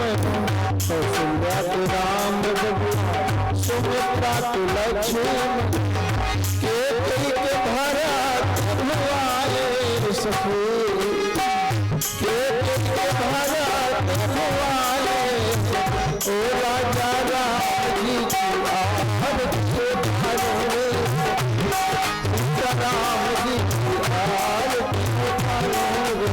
कौशल्या के राम बबुआ सुमित्रा के लक्ष्मण, केकई के भरा तुम्हारे सखी, केकई के भरा तुम्हारे, ओ राजा राम जी की आरती उतारो रे, राम जी की आरती उतारो रे।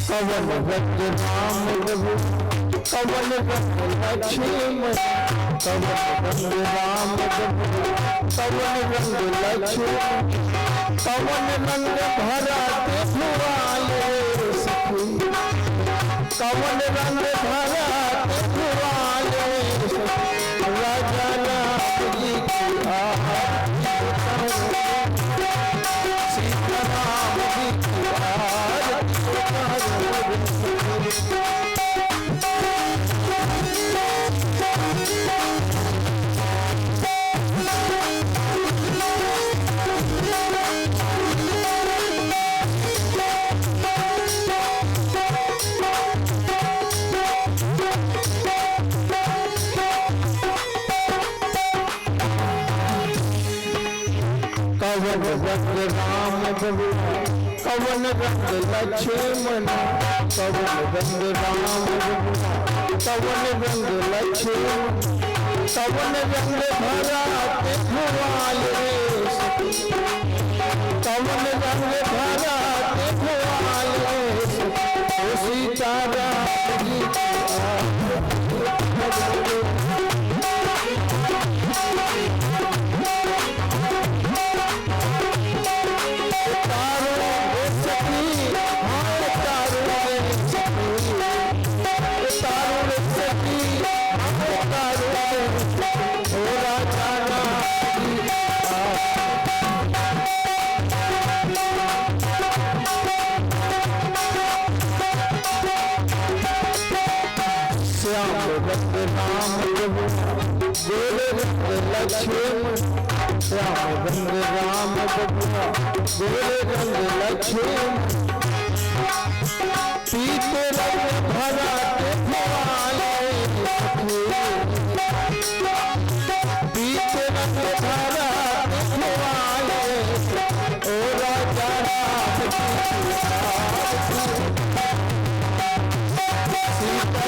कवन रंग राम प्रभु, कवन रंग लक्ष्मण, कवन रंग राम प्रभु, कवन रंग लक्ष्मण, कवन रंग भरा देखुआले सखी, कवन रंग भरा देखुआले सखी, राजा राम जी की आरती उतारो, सीता राम जी की आरती उतारो। रंग राम बबुआ कवन रंग लक्ष्मण कवन रंग राम बबुआ कवन रंग लक्ष्मण कवन रंग भरा भुआल रे कवन रंग भरा भुआल रे सीताराम जी लक्ष्मण श्याम रंग राम बबुआ गोरे रंग लक्ष्मण पीत रंग भरा पीत रंग भरा ओ राजा सीता